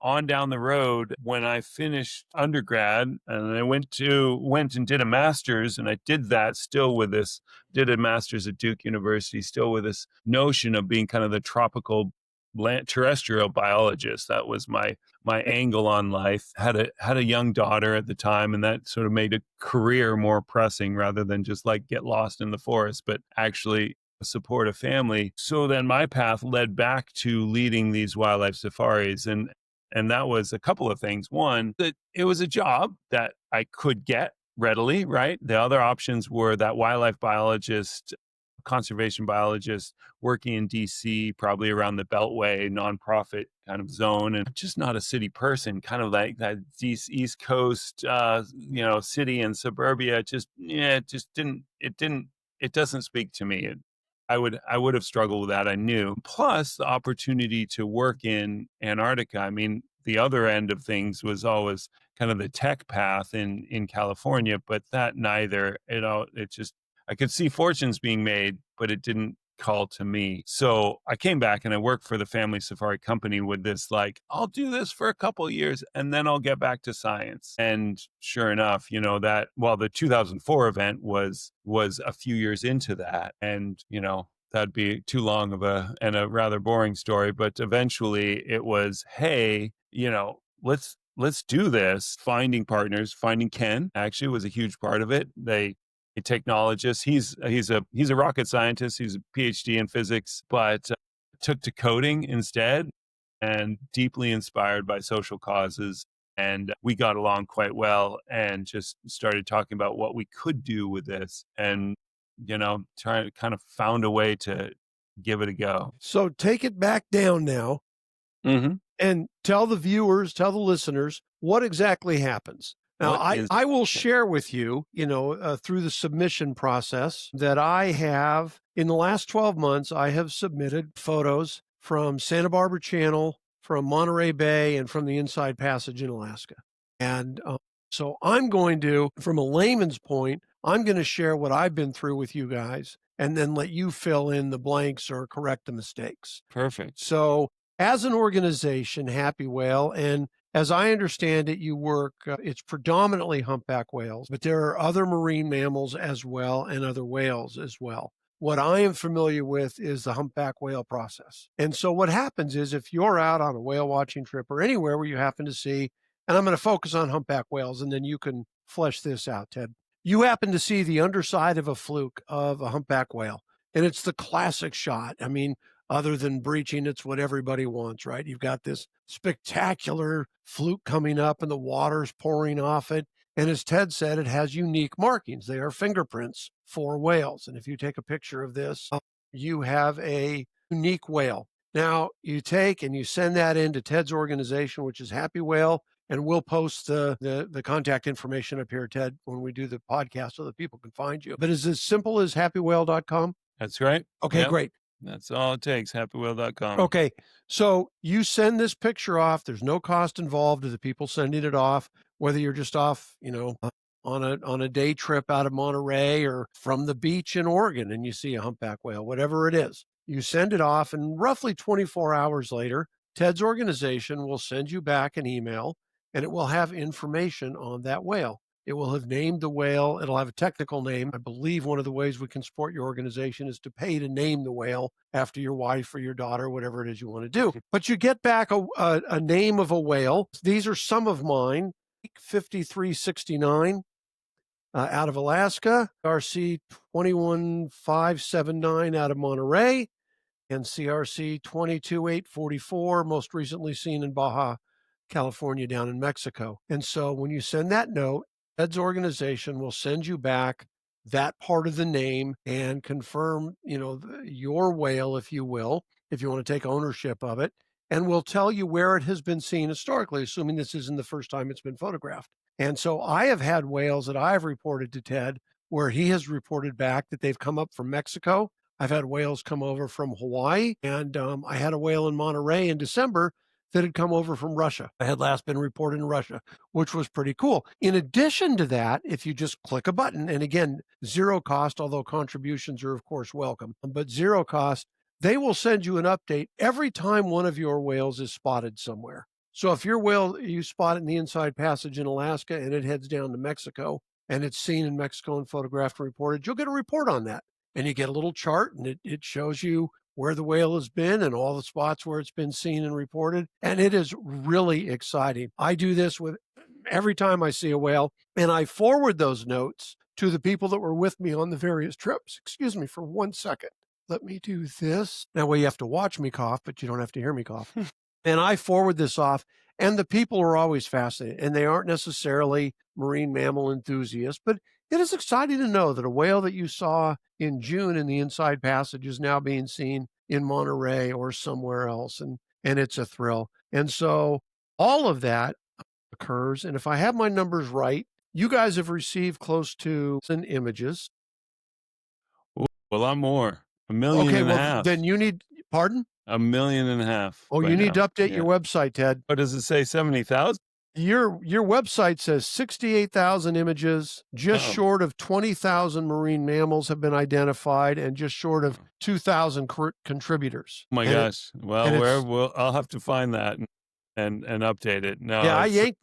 on down the road when I finished undergrad, and I went and did a master's, and I did that still with this, did a master's at Duke University, still with this notion of being kind of the tropical terrestrial biologist. That was my angle on life. Had a young daughter at the time, and that sort of made a career more pressing rather than just like get lost in the forest, but actually support a family. So then my path led back to leading these wildlife safaris, and that was a couple of things. One, that it was a job that I could get readily, right? The other options were that wildlife biologist, conservation biologist working in DC, probably around the Beltway nonprofit kind of zone, and just not a city person, kind of like that East Coast, city and suburbia. It doesn't speak to me. I would have struggled with that, I knew. Plus the opportunity to work in Antarctica. I mean, the other end of things was always kind of the tech path in California, but that neither, it just, I could see fortunes being made, but it didn't call to me. So I came back and I worked for the family safari company with this, like, I'll do this for a couple of years and then I'll get back to science. And sure enough, that while the 2004 event was a few years into that, and, that'd be too long of a rather boring story, but eventually it was, hey, let's do this. Finding partners, finding Ken actually was a huge part of it. A technologist. He's a rocket scientist. He's a PhD in physics, but took to coding instead, and deeply inspired by social causes. And we got along quite well, and just started talking about what we could do with this, and trying to kind of found a way to give it a go. So take it back down now, and tell the viewers, tell the listeners what exactly happens. Now, I will share with you, through the submission process, that I have, in the last 12 months, I have submitted photos from Santa Barbara Channel, from Monterey Bay, and from the Inside Passage in Alaska. And so I'm going to, from a layman's point, I'm going to share what I've been through with you guys, and then let you fill in the blanks or correct the mistakes. Perfect. So as an organization, HappyWhale, and as I understand it, you work, it's predominantly humpback whales, but there are other marine mammals as well, and other whales as well. What I am familiar with is the humpback whale process. And so what happens is, if you're out on a whale watching trip or anywhere where you happen to see, and I'm going to focus on humpback whales, and then you can flesh this out, Ted. You happen to see the underside of a fluke of a humpback whale, and it's the classic shot. I mean, other than breaching, it's what everybody wants, right? You've got this spectacular fluke coming up and the water's pouring off it. And as Ted said, it has unique markings. They are fingerprints for whales. And if you take a picture of this, you have a unique whale. Now, you take and you send that into Ted's organization, which is HappyWhale, and we'll post the contact information up here, Ted, when we do the podcast so that people can find you. But is it as simple as happywhale.com? That's right. Okay, Yep. Great. That's all it takes, happywhale.com. Okay, so you send this picture off. There's no cost involved to the people sending it off, whether you're just off, on a day trip out of Monterey or from the beach in Oregon and you see a humpback whale, whatever it is. You send it off, and roughly 24 hours later, Ted's organization will send you back an email, and it will have information on that whale. It will have named the whale. It'll have a technical name. I believe one of the ways we can support your organization is to pay to name the whale after your wife or your daughter, whatever it is you want to do. But you get back a name of a whale. These are some of mine. 5369 out of Alaska, RC 21579 out of Monterey, and CRC 22844, most recently seen in Baja California down in Mexico. And so when you send that note, Ed's organization will send you back that part of the name and confirm, your whale, if you will, if you want to take ownership of it, and we'll tell you where it has been seen historically, assuming this isn't the first time it's been photographed. And so I have had whales that I've reported to Ted where he has reported back that they've come up from Mexico. I've had whales come over from Hawaii, and I had a whale in Monterey in December that had come over from Russia. I had last been reported in Russia, which was pretty cool. In addition to that, if you just click a button, and again, zero cost, although contributions are of course welcome, but zero cost, they will send you an update every time one of your whales is spotted somewhere. So if your whale, you spot it in the Inside Passage in Alaska and it heads down to Mexico and it's seen in Mexico and photographed and reported, you'll get a report on that. And you get a little chart and it shows you where the whale has been and all the spots where it's been seen and reported. And it is really exciting. I do this with every time I see a whale, and I forward those notes to the people that were with me on the various trips. Excuse me for 1 second. Let me do this. That way you have to watch me cough, but you don't have to hear me cough. And I forward this off, and the people are always fascinated, and they aren't necessarily marine mammal enthusiasts, but it is exciting to know that a whale that you saw in June in the Inside Passage is now being seen in Monterey or somewhere else, and it's a thrill. And so all of that occurs, and if I have my numbers right, you guys have received close to some images. Ooh, a lot more. 1.5 million. Then you need, pardon? 1.5 million. Oh, you need to update your website, Ted. What does it say? 70,000? Your website says 68,000 images, just short of 20,000 marine mammals have been identified, and just short of 2,000 contributors. Oh my gosh! I'll have to find that and update it. No, yeah,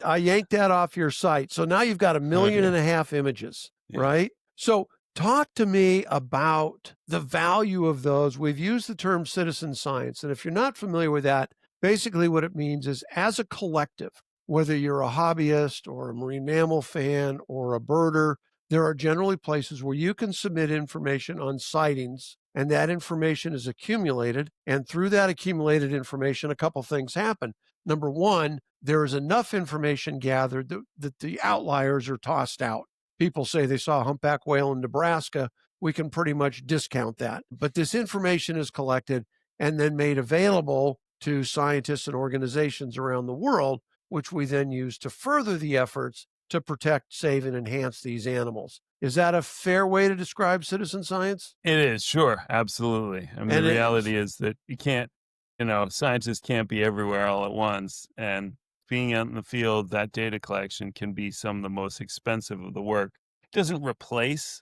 I yanked that off your site, so now you've got 1.5 million images, right? So talk to me about the value of those. We've used the term citizen science, and if you're not familiar with that, basically what it means is, as a collective, whether you're a hobbyist or a marine mammal fan or a birder, there are generally places where you can submit information on sightings, and that information is accumulated. And through that accumulated information, a couple things happen. Number one, there is enough information gathered that the outliers are tossed out. People say they saw a humpback whale in Nebraska. We can pretty much discount that. But this information is collected and then made available to scientists and organizations around the world, which we then use to further the efforts to protect, save, and enhance these animals. Is that a fair way to describe citizen science? It is, sure, absolutely. I mean, the reality is that you can't, scientists can't be everywhere all at once. And being out in the field, that data collection can be some of the most expensive of the work. It doesn't replace,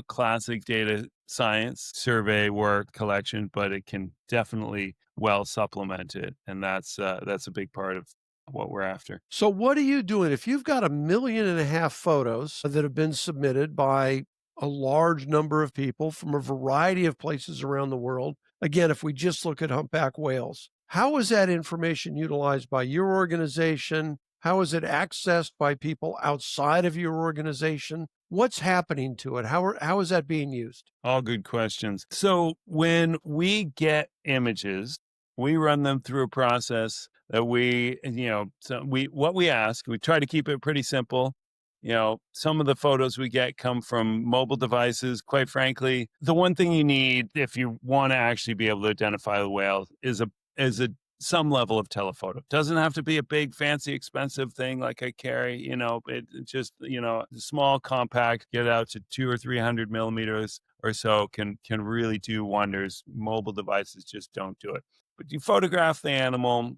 classic data science, survey work, collection, but it can definitely well supplement it. And that's a big part of what we're after. So what are you doing? If you've got 1.5 million photos that have been submitted by a large number of people from a variety of places around the world, again, if we just look at humpback whales, how is that information utilized by your organization? How is it accessed by people outside of your organization? What's happening to it? How is that being used? All good questions. So when we get images, we run them through a process that we try to keep it pretty simple. Some of the photos we get come from mobile devices. Quite frankly, the one thing you need if you want to actually be able to identify the whale is some level of telephoto. It doesn't have to be a big, fancy, expensive thing like I carry. It just small, compact, get out to 200 or 300 millimeters or so can really do wonders. Mobile devices just don't do it. But you photograph the animal.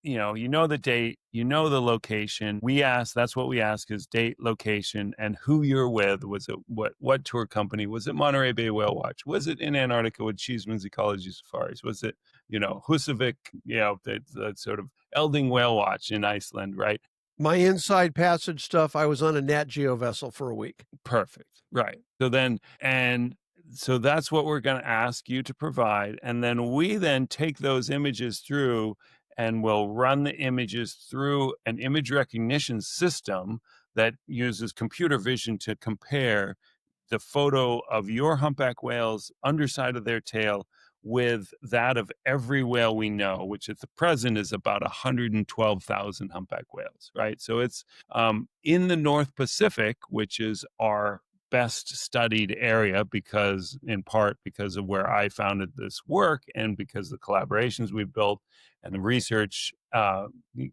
You know the date, the location. That's what we ask is date, location, and who you're with. Was it what tour company? Was it Monterey Bay Whale Watch? Was it in Antarctica with Cheeseman's Ecology Safaris? Was it, Husavik, the sort of Elding Whale Watch in Iceland, right? My inside passage stuff, I was on a Nat Geo vessel for a week. Perfect. Right. So that's what we're going to ask you to provide. And then we then take those images through and we'll run the images through an image recognition system that uses computer vision to compare the photo of your humpback whale's underside of their tail with that of every whale we know, which at the present is about 112,000 humpback whales, right? So it's in the North Pacific, which is our best studied area because in part because of where I founded this work and because the collaborations we've built and the research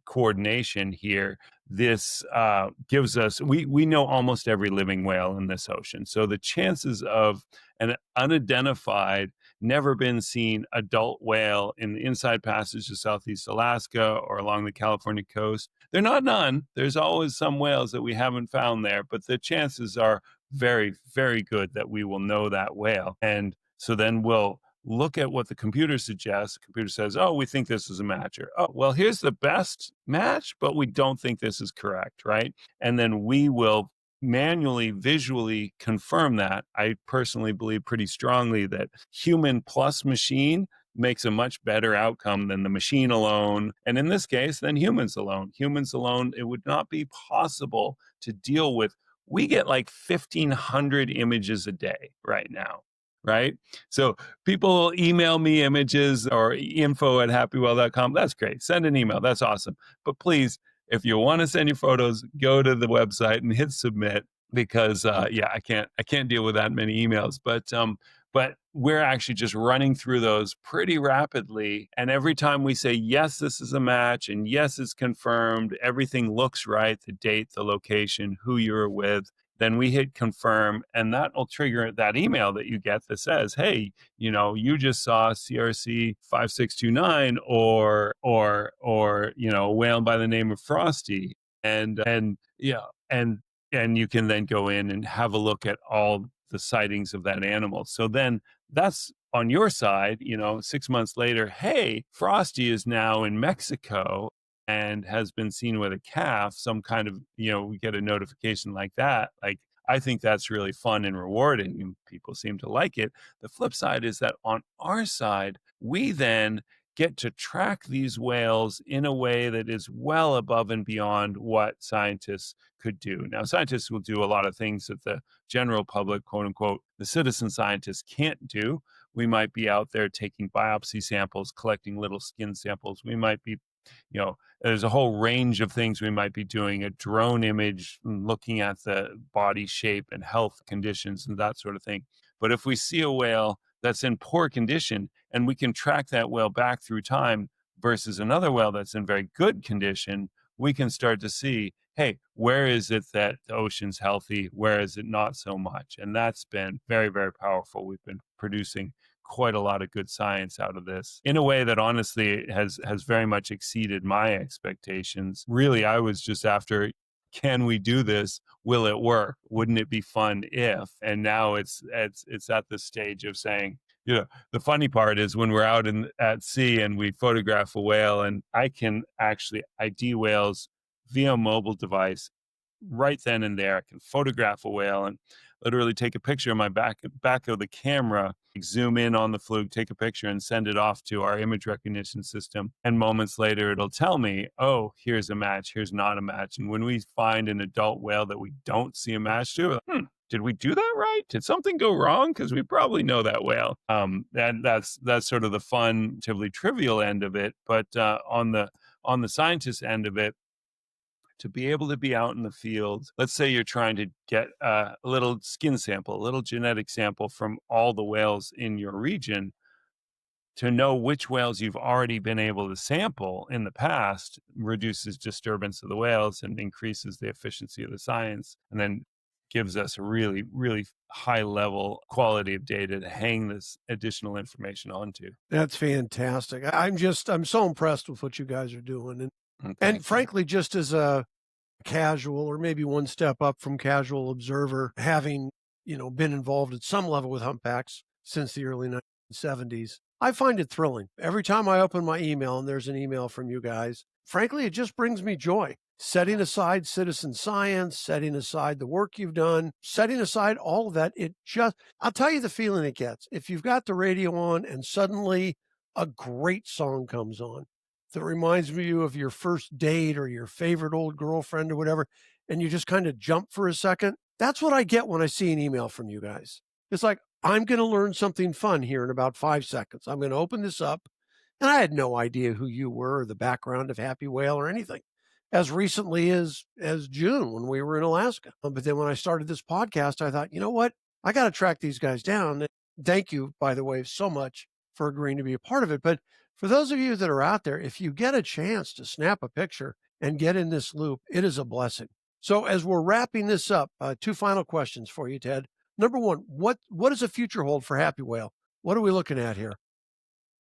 coordination here, this gives us, we know almost every living whale in this ocean. So the chances of an unidentified, never been seen adult whale in the inside passage of Southeast Alaska or along the California coast, they're not none. There's always some whales that we haven't found there, but the chances are very, very good that we will know that whale. And so then we'll look at what the computer suggests. The computer says, oh, we think this is a match. Or, oh, well, here's the best match, but we don't think this is correct, right? And then we will manually, visually confirm that. I personally believe pretty strongly that human plus machine makes a much better outcome than the machine alone. And in this case, than humans alone. Humans alone, it would not be possible to deal with. We get like 1,500 images a day right now, right? So people email me images or info@happywhale.com. That's great. Send an email. That's awesome. But please, if you want to send your photos, go to the website and hit submit because I can't deal with that many emails. But we're actually just running through those pretty rapidly. And every time we say, yes, this is a match, and yes, it's confirmed, everything looks right, the date, the location, who you're with, then we hit confirm, and that will trigger that email that you get that says, hey, you just saw CRC 5629 or a whale by the name of Frosty. And you can then go in and have a look at all the sightings of that animal. So then that's on your side, 6 months later, hey, Frosty is now in Mexico and has been seen with a calf, some kind of, we get a notification like that. Like, I think that's really fun and rewarding, and people seem to like it. The flip side is that on our side, we then get to track these whales in a way that is well above and beyond what scientists could do. Now, scientists will do a lot of things that the general public, quote unquote, the citizen scientists can't do. We might be out there taking biopsy samples, collecting little skin samples. We might be, there's a whole range of things we might be doing, a drone image, looking at the body shape and health conditions and that sort of thing. But if we see a whale that's in poor condition and we can track that whale back through time versus another whale that's in very good condition, we can start to see, hey, where is it that the ocean's healthy? Where is it not so much? And that's been very, very powerful. We've been producing quite a lot of good science out of this in a way that honestly has very much exceeded my expectations. Really, I was just after, can we do this? Will it work? Wouldn't it be fun if? And now it's at the stage of saying, the funny part is when we're out at sea and we photograph a whale, and I can actually ID whales via mobile device right then and there. I can photograph a whale and literally take a picture of my back of the camera, zoom in on the fluke, take a picture and send it off to our image recognition system. And moments later, it'll tell me, oh, here's a match, here's not a match. And when we find an adult whale that we don't see a match to, did we do that right? Did something go wrong? Because we probably know that whale. And that's sort of the fun, relatively trivial end of it. But on the scientist end of it, to be able to be out in the field, let's say you're trying to get a little skin sample, a little genetic sample from all the whales in your region, to know which whales you've already been able to sample in the past reduces disturbance of the whales and increases the efficiency of the science, and then gives us a really, really high level quality of data to hang this additional information onto. That's fantastic. I'm so impressed with what you guys are doing. And frankly, just as a casual or maybe one step up from casual observer, having, been involved at some level with humpbacks since the early 1970s, I find it thrilling. Every time I open my email and there's an email from you guys, frankly, it just brings me joy. setting aside citizen science, setting aside the work you've done, setting aside all of that, I'll tell you the feeling it gets. If you've got the radio on and suddenly a great song comes on that reminds you of your first date or your favorite old girlfriend or whatever, and you just kind of jump for a second, that's what I get when I see an email from you guys. It's like, I'm going to learn something fun here in about 5 seconds. I'm going to open this up. And I had no idea who you were or the background of HappyWhale or anything as recently as June when we were in Alaska. But then when I started this podcast, I thought, you know what? I got to track these guys down. Thank you, by the way, so much for agreeing to be a part of it. But for those of you that are out there, if you get a chance to snap a picture and get in this loop, it is a blessing. So as we're wrapping this up, 2 final questions for you, Ted. Number one, what does the future hold for HappyWhale? What are we looking at here?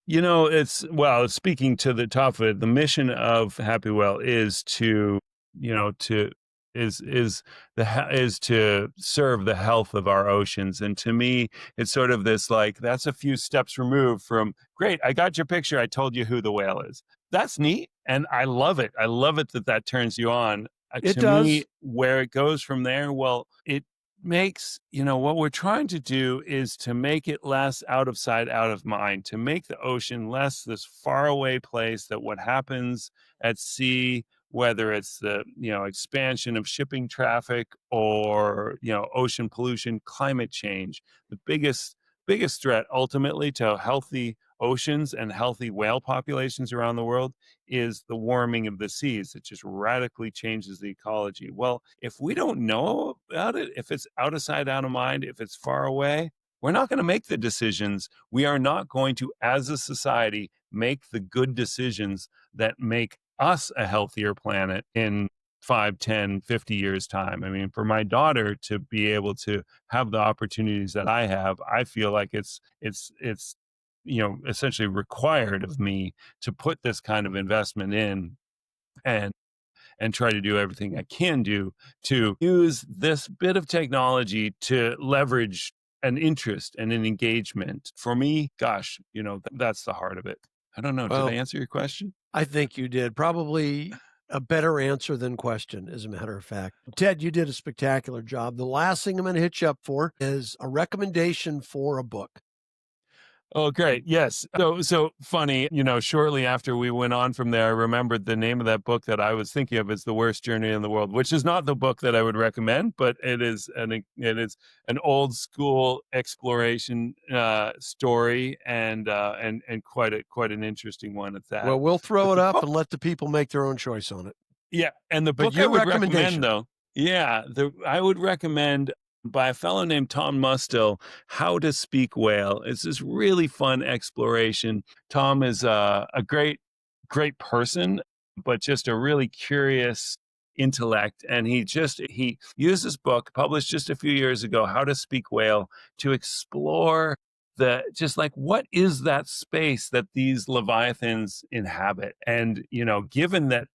Speaking to the top of it, the mission of HappyWhale is to, is to serve the health of our oceans. And to me, it's sort of this, like, that's a few steps removed from, great, I got your picture, I told you who the whale is. That's neat. And I love it. I love it that turns you on. It does. Me, where it goes from there, well, it makes, what we're trying to do is to make it less out of sight, out of mind, to make the ocean less this faraway place that what happens at sea, whether it's the, expansion of shipping traffic or, ocean pollution, climate change, the biggest threat ultimately to healthy oceans and healthy whale populations around the world is the warming of the seas. It just radically changes the ecology. Well, if we don't know about it, if it's out of sight, out of mind, if it's far away, we're not going to make the decisions. We are not going to, as a society, make the good decisions that make us a healthier planet in 5, 10, 50 years time. I mean, for my daughter to be able to have the opportunities that I have, I feel like it's essentially required of me to put this kind of investment in and try to do everything I can do to use this bit of technology to leverage an interest and an engagement. For me, gosh, that's the heart of it. I don't know. Did I answer your question? I think you did. Probably a better answer than question, as a matter of fact. Ted, you did a spectacular job. The last thing I'm going to hit you up for is a recommendation for a book. Oh, great. Yes. So funny, shortly after we went on from there, I remembered the name of that book that I was thinking of as The Worst Journey in the World, which is not the book that I would recommend, but it is an old school exploration story and quite an interesting one at that. Well, we'll throw it up and let the people make their own choice on it. Yeah. And the book I would recommend, though, I would recommend by a fellow named Tom Mustill, How to Speak Whale. It's this really fun exploration. Tom is a great person, but just a really curious intellect. And he used this book, published just a few years ago, How to Speak Whale, to explore what is that space that these leviathans inhabit? And, given that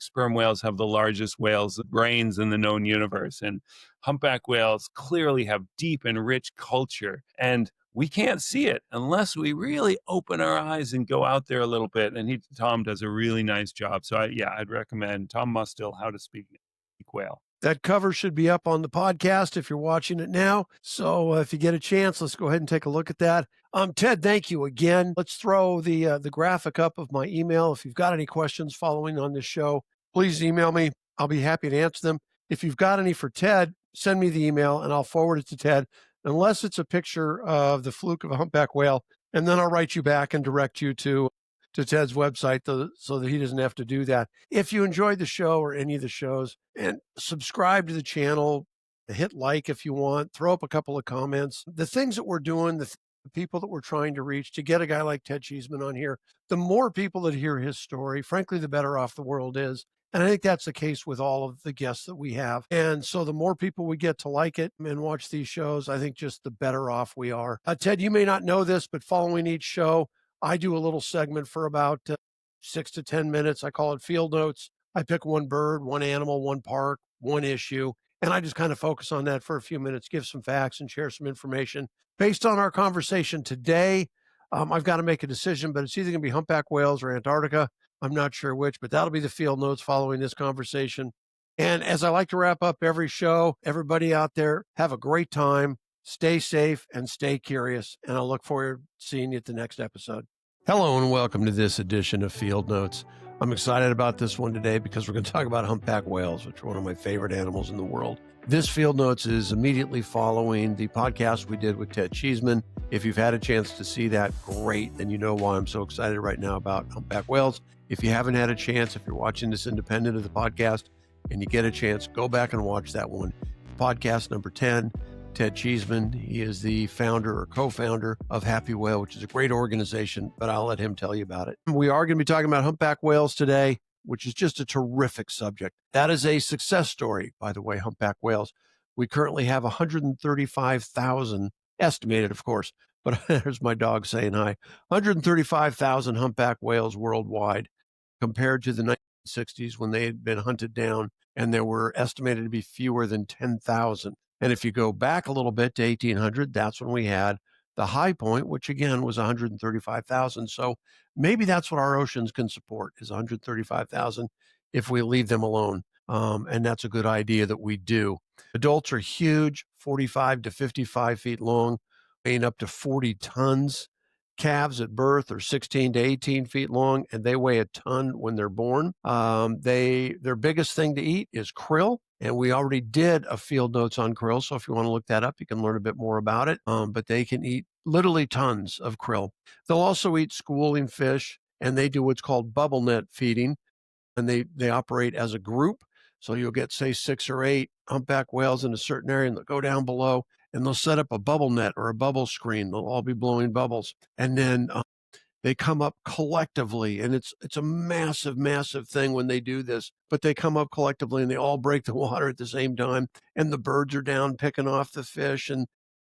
sperm whales have the largest whales brains in the known universe, and humpback whales clearly have deep and rich culture, and we can't see it unless we really open our eyes and go out there a little bit. And Tom does a really nice job. So I'd recommend Tom Mustill, How to Speak Whale. That cover should be up on the podcast if you're watching it now. So if you get a chance, let's go ahead and take a look at that. Ted, thank you again. Let's throw the graphic up of my email. If you've got any questions following on this show, please email me. I'll be happy to answer them. If you've got any for Ted, send me the email and I'll forward it to Ted, unless it's a picture of the fluke of a humpback whale. And then I'll write you back and direct you to Ted's website so that he doesn't have to do that. If you enjoyed the show or any of the shows, and subscribe to the channel, hit like if you want, throw up a couple of comments. The things that we're doing, the people that we're trying to reach to get a guy like Ted Cheeseman on here, the more people that hear his story, frankly, the better off the world is. And I think that's the case with all of the guests that we have. And so the more people we get to like it and watch these shows, I think just the better off we are. Ted, you may not know this, but following each show, I do a little segment for about 6 to 10 minutes. I call it Field Notes. I pick one bird, one animal, one park, one issue, and I just kind of focus on that for a few minutes, give some facts and share some information. Based on our conversation today, I've got to make a decision, but it's either going to be humpback whales or Antarctica. I'm not sure which, but that'll be the field notes following this conversation. And as I like to wrap up every show, everybody out there, have a great time, stay safe, and stay curious. And I'll look forward to seeing you at the next episode. Hello, and welcome to this edition of Field Notes. I'm excited about this one today because we're going to talk about humpback whales, which are one of my favorite animals in the world. This Field Notes is immediately following the podcast we did with Ted Cheeseman. If you've had a chance to see that, great. Then you know why I'm so excited right now about humpback whales. If you haven't had a chance, if you're watching this independent of the podcast and you get a chance, go back and watch that one. Podcast number 10. Ted Cheeseman. He is the founder or co-founder of HappyWhale, which is a great organization, but I'll let him tell you about it. We are going to be talking about humpback whales today, which is just a terrific subject. That is a success story, by the way, humpback whales. We currently have 135,000, estimated, of course, but there's my dog saying hi, 135,000 humpback whales worldwide, compared to the 1960s when they had been hunted down, and there were estimated to be fewer than 10,000. And if you go back a little bit to 1800, that's when we had the high point, which again was 135,000. So maybe that's what our oceans can support, is 135,000 if we leave them alone. And that's a good idea that we do. Adults are huge, 45 to 55 feet long, weighing up to 40 tons. Calves at birth are 16 to 18 feet long, and they weigh a ton when they're born. Their biggest thing to eat is krill, and we already did a field notes on krill, so if you want to look that up, you can learn a bit more about it. But they can eat literally tons of krill. They'll also eat schooling fish, and they do what's called bubble net feeding, and they operate as a group. So you'll get, say, 6 or 8 humpback whales in a certain area, and they'll go down below, and they'll set up a bubble net or a bubble screen. They'll all be blowing bubbles. And then they come up collectively, and it's a massive, massive thing when they do this. But they come up collectively, and they all break the water at the same time. And the birds are down picking off the fish, and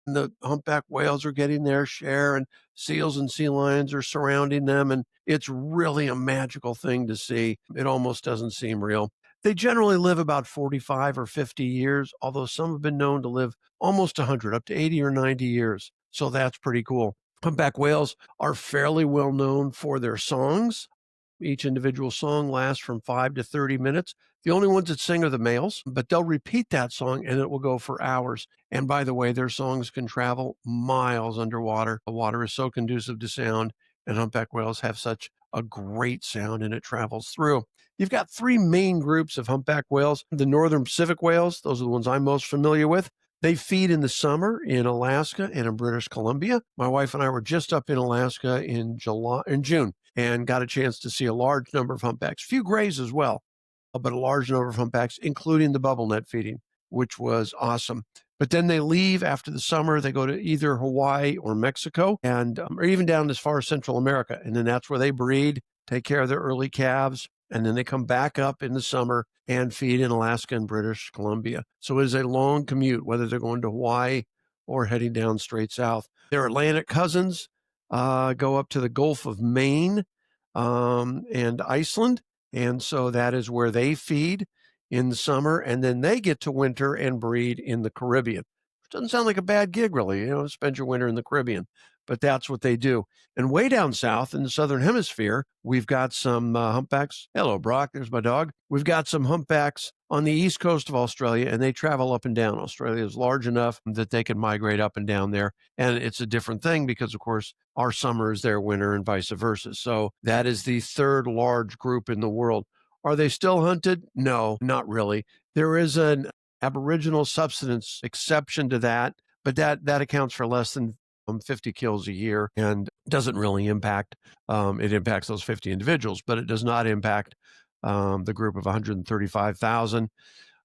the humpback whales are getting their share, and seals and sea lions are surrounding them. And it's really a magical thing to see. It almost doesn't seem real. They generally live about 45 or 50 years, although some have been known to live almost 100, up to 80 or 90 years. So that's pretty cool. Humpback whales are fairly well known for their songs. Each individual song lasts from 5 to 30 minutes. The only ones that sing are the males, but they'll repeat that song and it will go for hours. And by the way, their songs can travel miles underwater. The water is so conducive to sound, and humpback whales have such a great sound, and it travels through. You've got 3 main groups of humpback whales. The northern Pacific whales, those are the ones I'm most familiar with. They feed in the summer in Alaska and in British Columbia. My wife and I were just up in Alaska in June, and got a chance to see a large number of humpbacks, few grays as well, but a large number of humpbacks, including the bubble net feeding, which was awesome. But then they leave after the summer. They go to either Hawaii or Mexico, and or even down as far as Central America. And then that's where they breed, take care of their early calves, and then they come back up in the summer and feed in Alaska and British Columbia. So it is a long commute, whether they're going to Hawaii or heading down straight south. Their Atlantic cousins go up to the Gulf of Maine and Iceland. And so that is where they feed in the summer, and then they get to winter and breed in the Caribbean. Which doesn't sound like a bad gig, really, spend your winter in the Caribbean, but that's what they do. And way down south in the southern hemisphere, we've got some humpbacks. Hello, Brock. There's my dog. We've got some humpbacks on the east coast of Australia, and they travel up and down. Australia is large enough that they can migrate up and down there. And it's a different thing because, of course, our summer is their winter and vice versa. So that is the third large group in the world. Are they still hunted? No, not really. There is an aboriginal subsistence exception to that, but that accounts for less than 50 kills a year and doesn't really impact. It impacts those 50 individuals, but it does not impact the group of 135,000.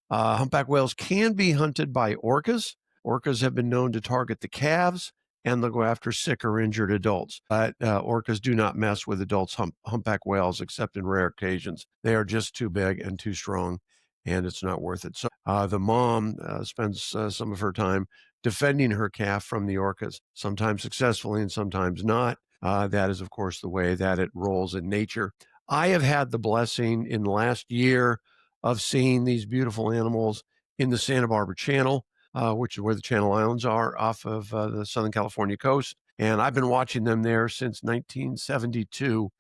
Humpback whales can be hunted by orcas. Orcas have been known to target the calves, and they'll go after sick or injured adults. But orcas do not mess with adults humpback whales except in rare occasions. They are just too big and too strong, and it's not worth it. So the mom spends some of her time defending her calf from the orcas, sometimes successfully and sometimes not. That is, of course, the way that it rolls in nature. I have had the blessing in the last year of seeing these beautiful animals in the Santa Barbara Channel, which is where the Channel Islands are off of the Southern California coast. And I've been watching them there since 1972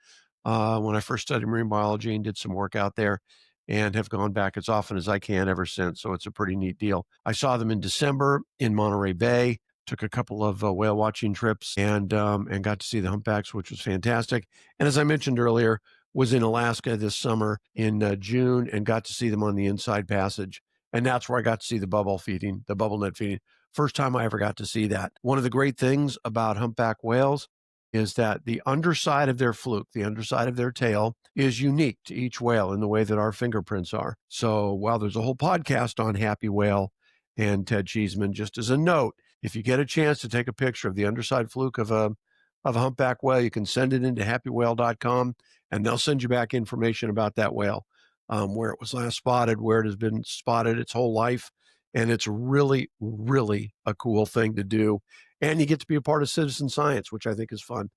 when I first studied marine biology and did some work out there, and have gone back as often as I can ever since. So it's a pretty neat deal. I saw them in December in Monterey Bay, took a couple of whale watching trips, and got to see the humpbacks, which was fantastic. And as I mentioned earlier, was in Alaska this summer in June and got to see them on the Inside Passage. And that's where I got to see the bubble net feeding. First time I ever got to see that. One of the great things about humpback whales is that the underside of their fluke, the underside of their tail, is unique to each whale in the way that our fingerprints are. So while there's a whole podcast on HappyWhale and Ted Cheeseman, just as a note, if you get a chance to take a picture of the underside fluke of a humpback whale, you can send it into happywhale.com, and they'll send you back information about that whale, where it was last spotted, where it has been spotted its whole life. And it's really, really a cool thing to do. And you get to be a part of citizen science, which I think is fun.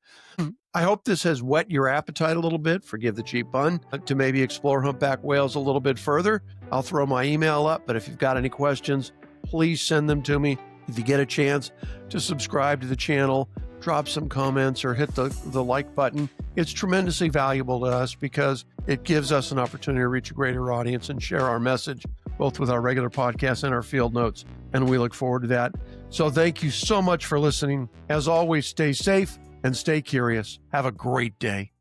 I hope this has whet your appetite a little bit, forgive the cheap pun, to maybe explore humpback whales a little bit further. I'll throw my email up, but if you've got any questions, please send them to me. If you get a chance to subscribe to the channel, drop some comments or hit the like button. It's tremendously valuable to us because it gives us an opportunity to reach a greater audience and share our message, both with our regular podcasts and our field notes. And we look forward to that. So thank you so much for listening. As always, stay safe and stay curious. Have a great day.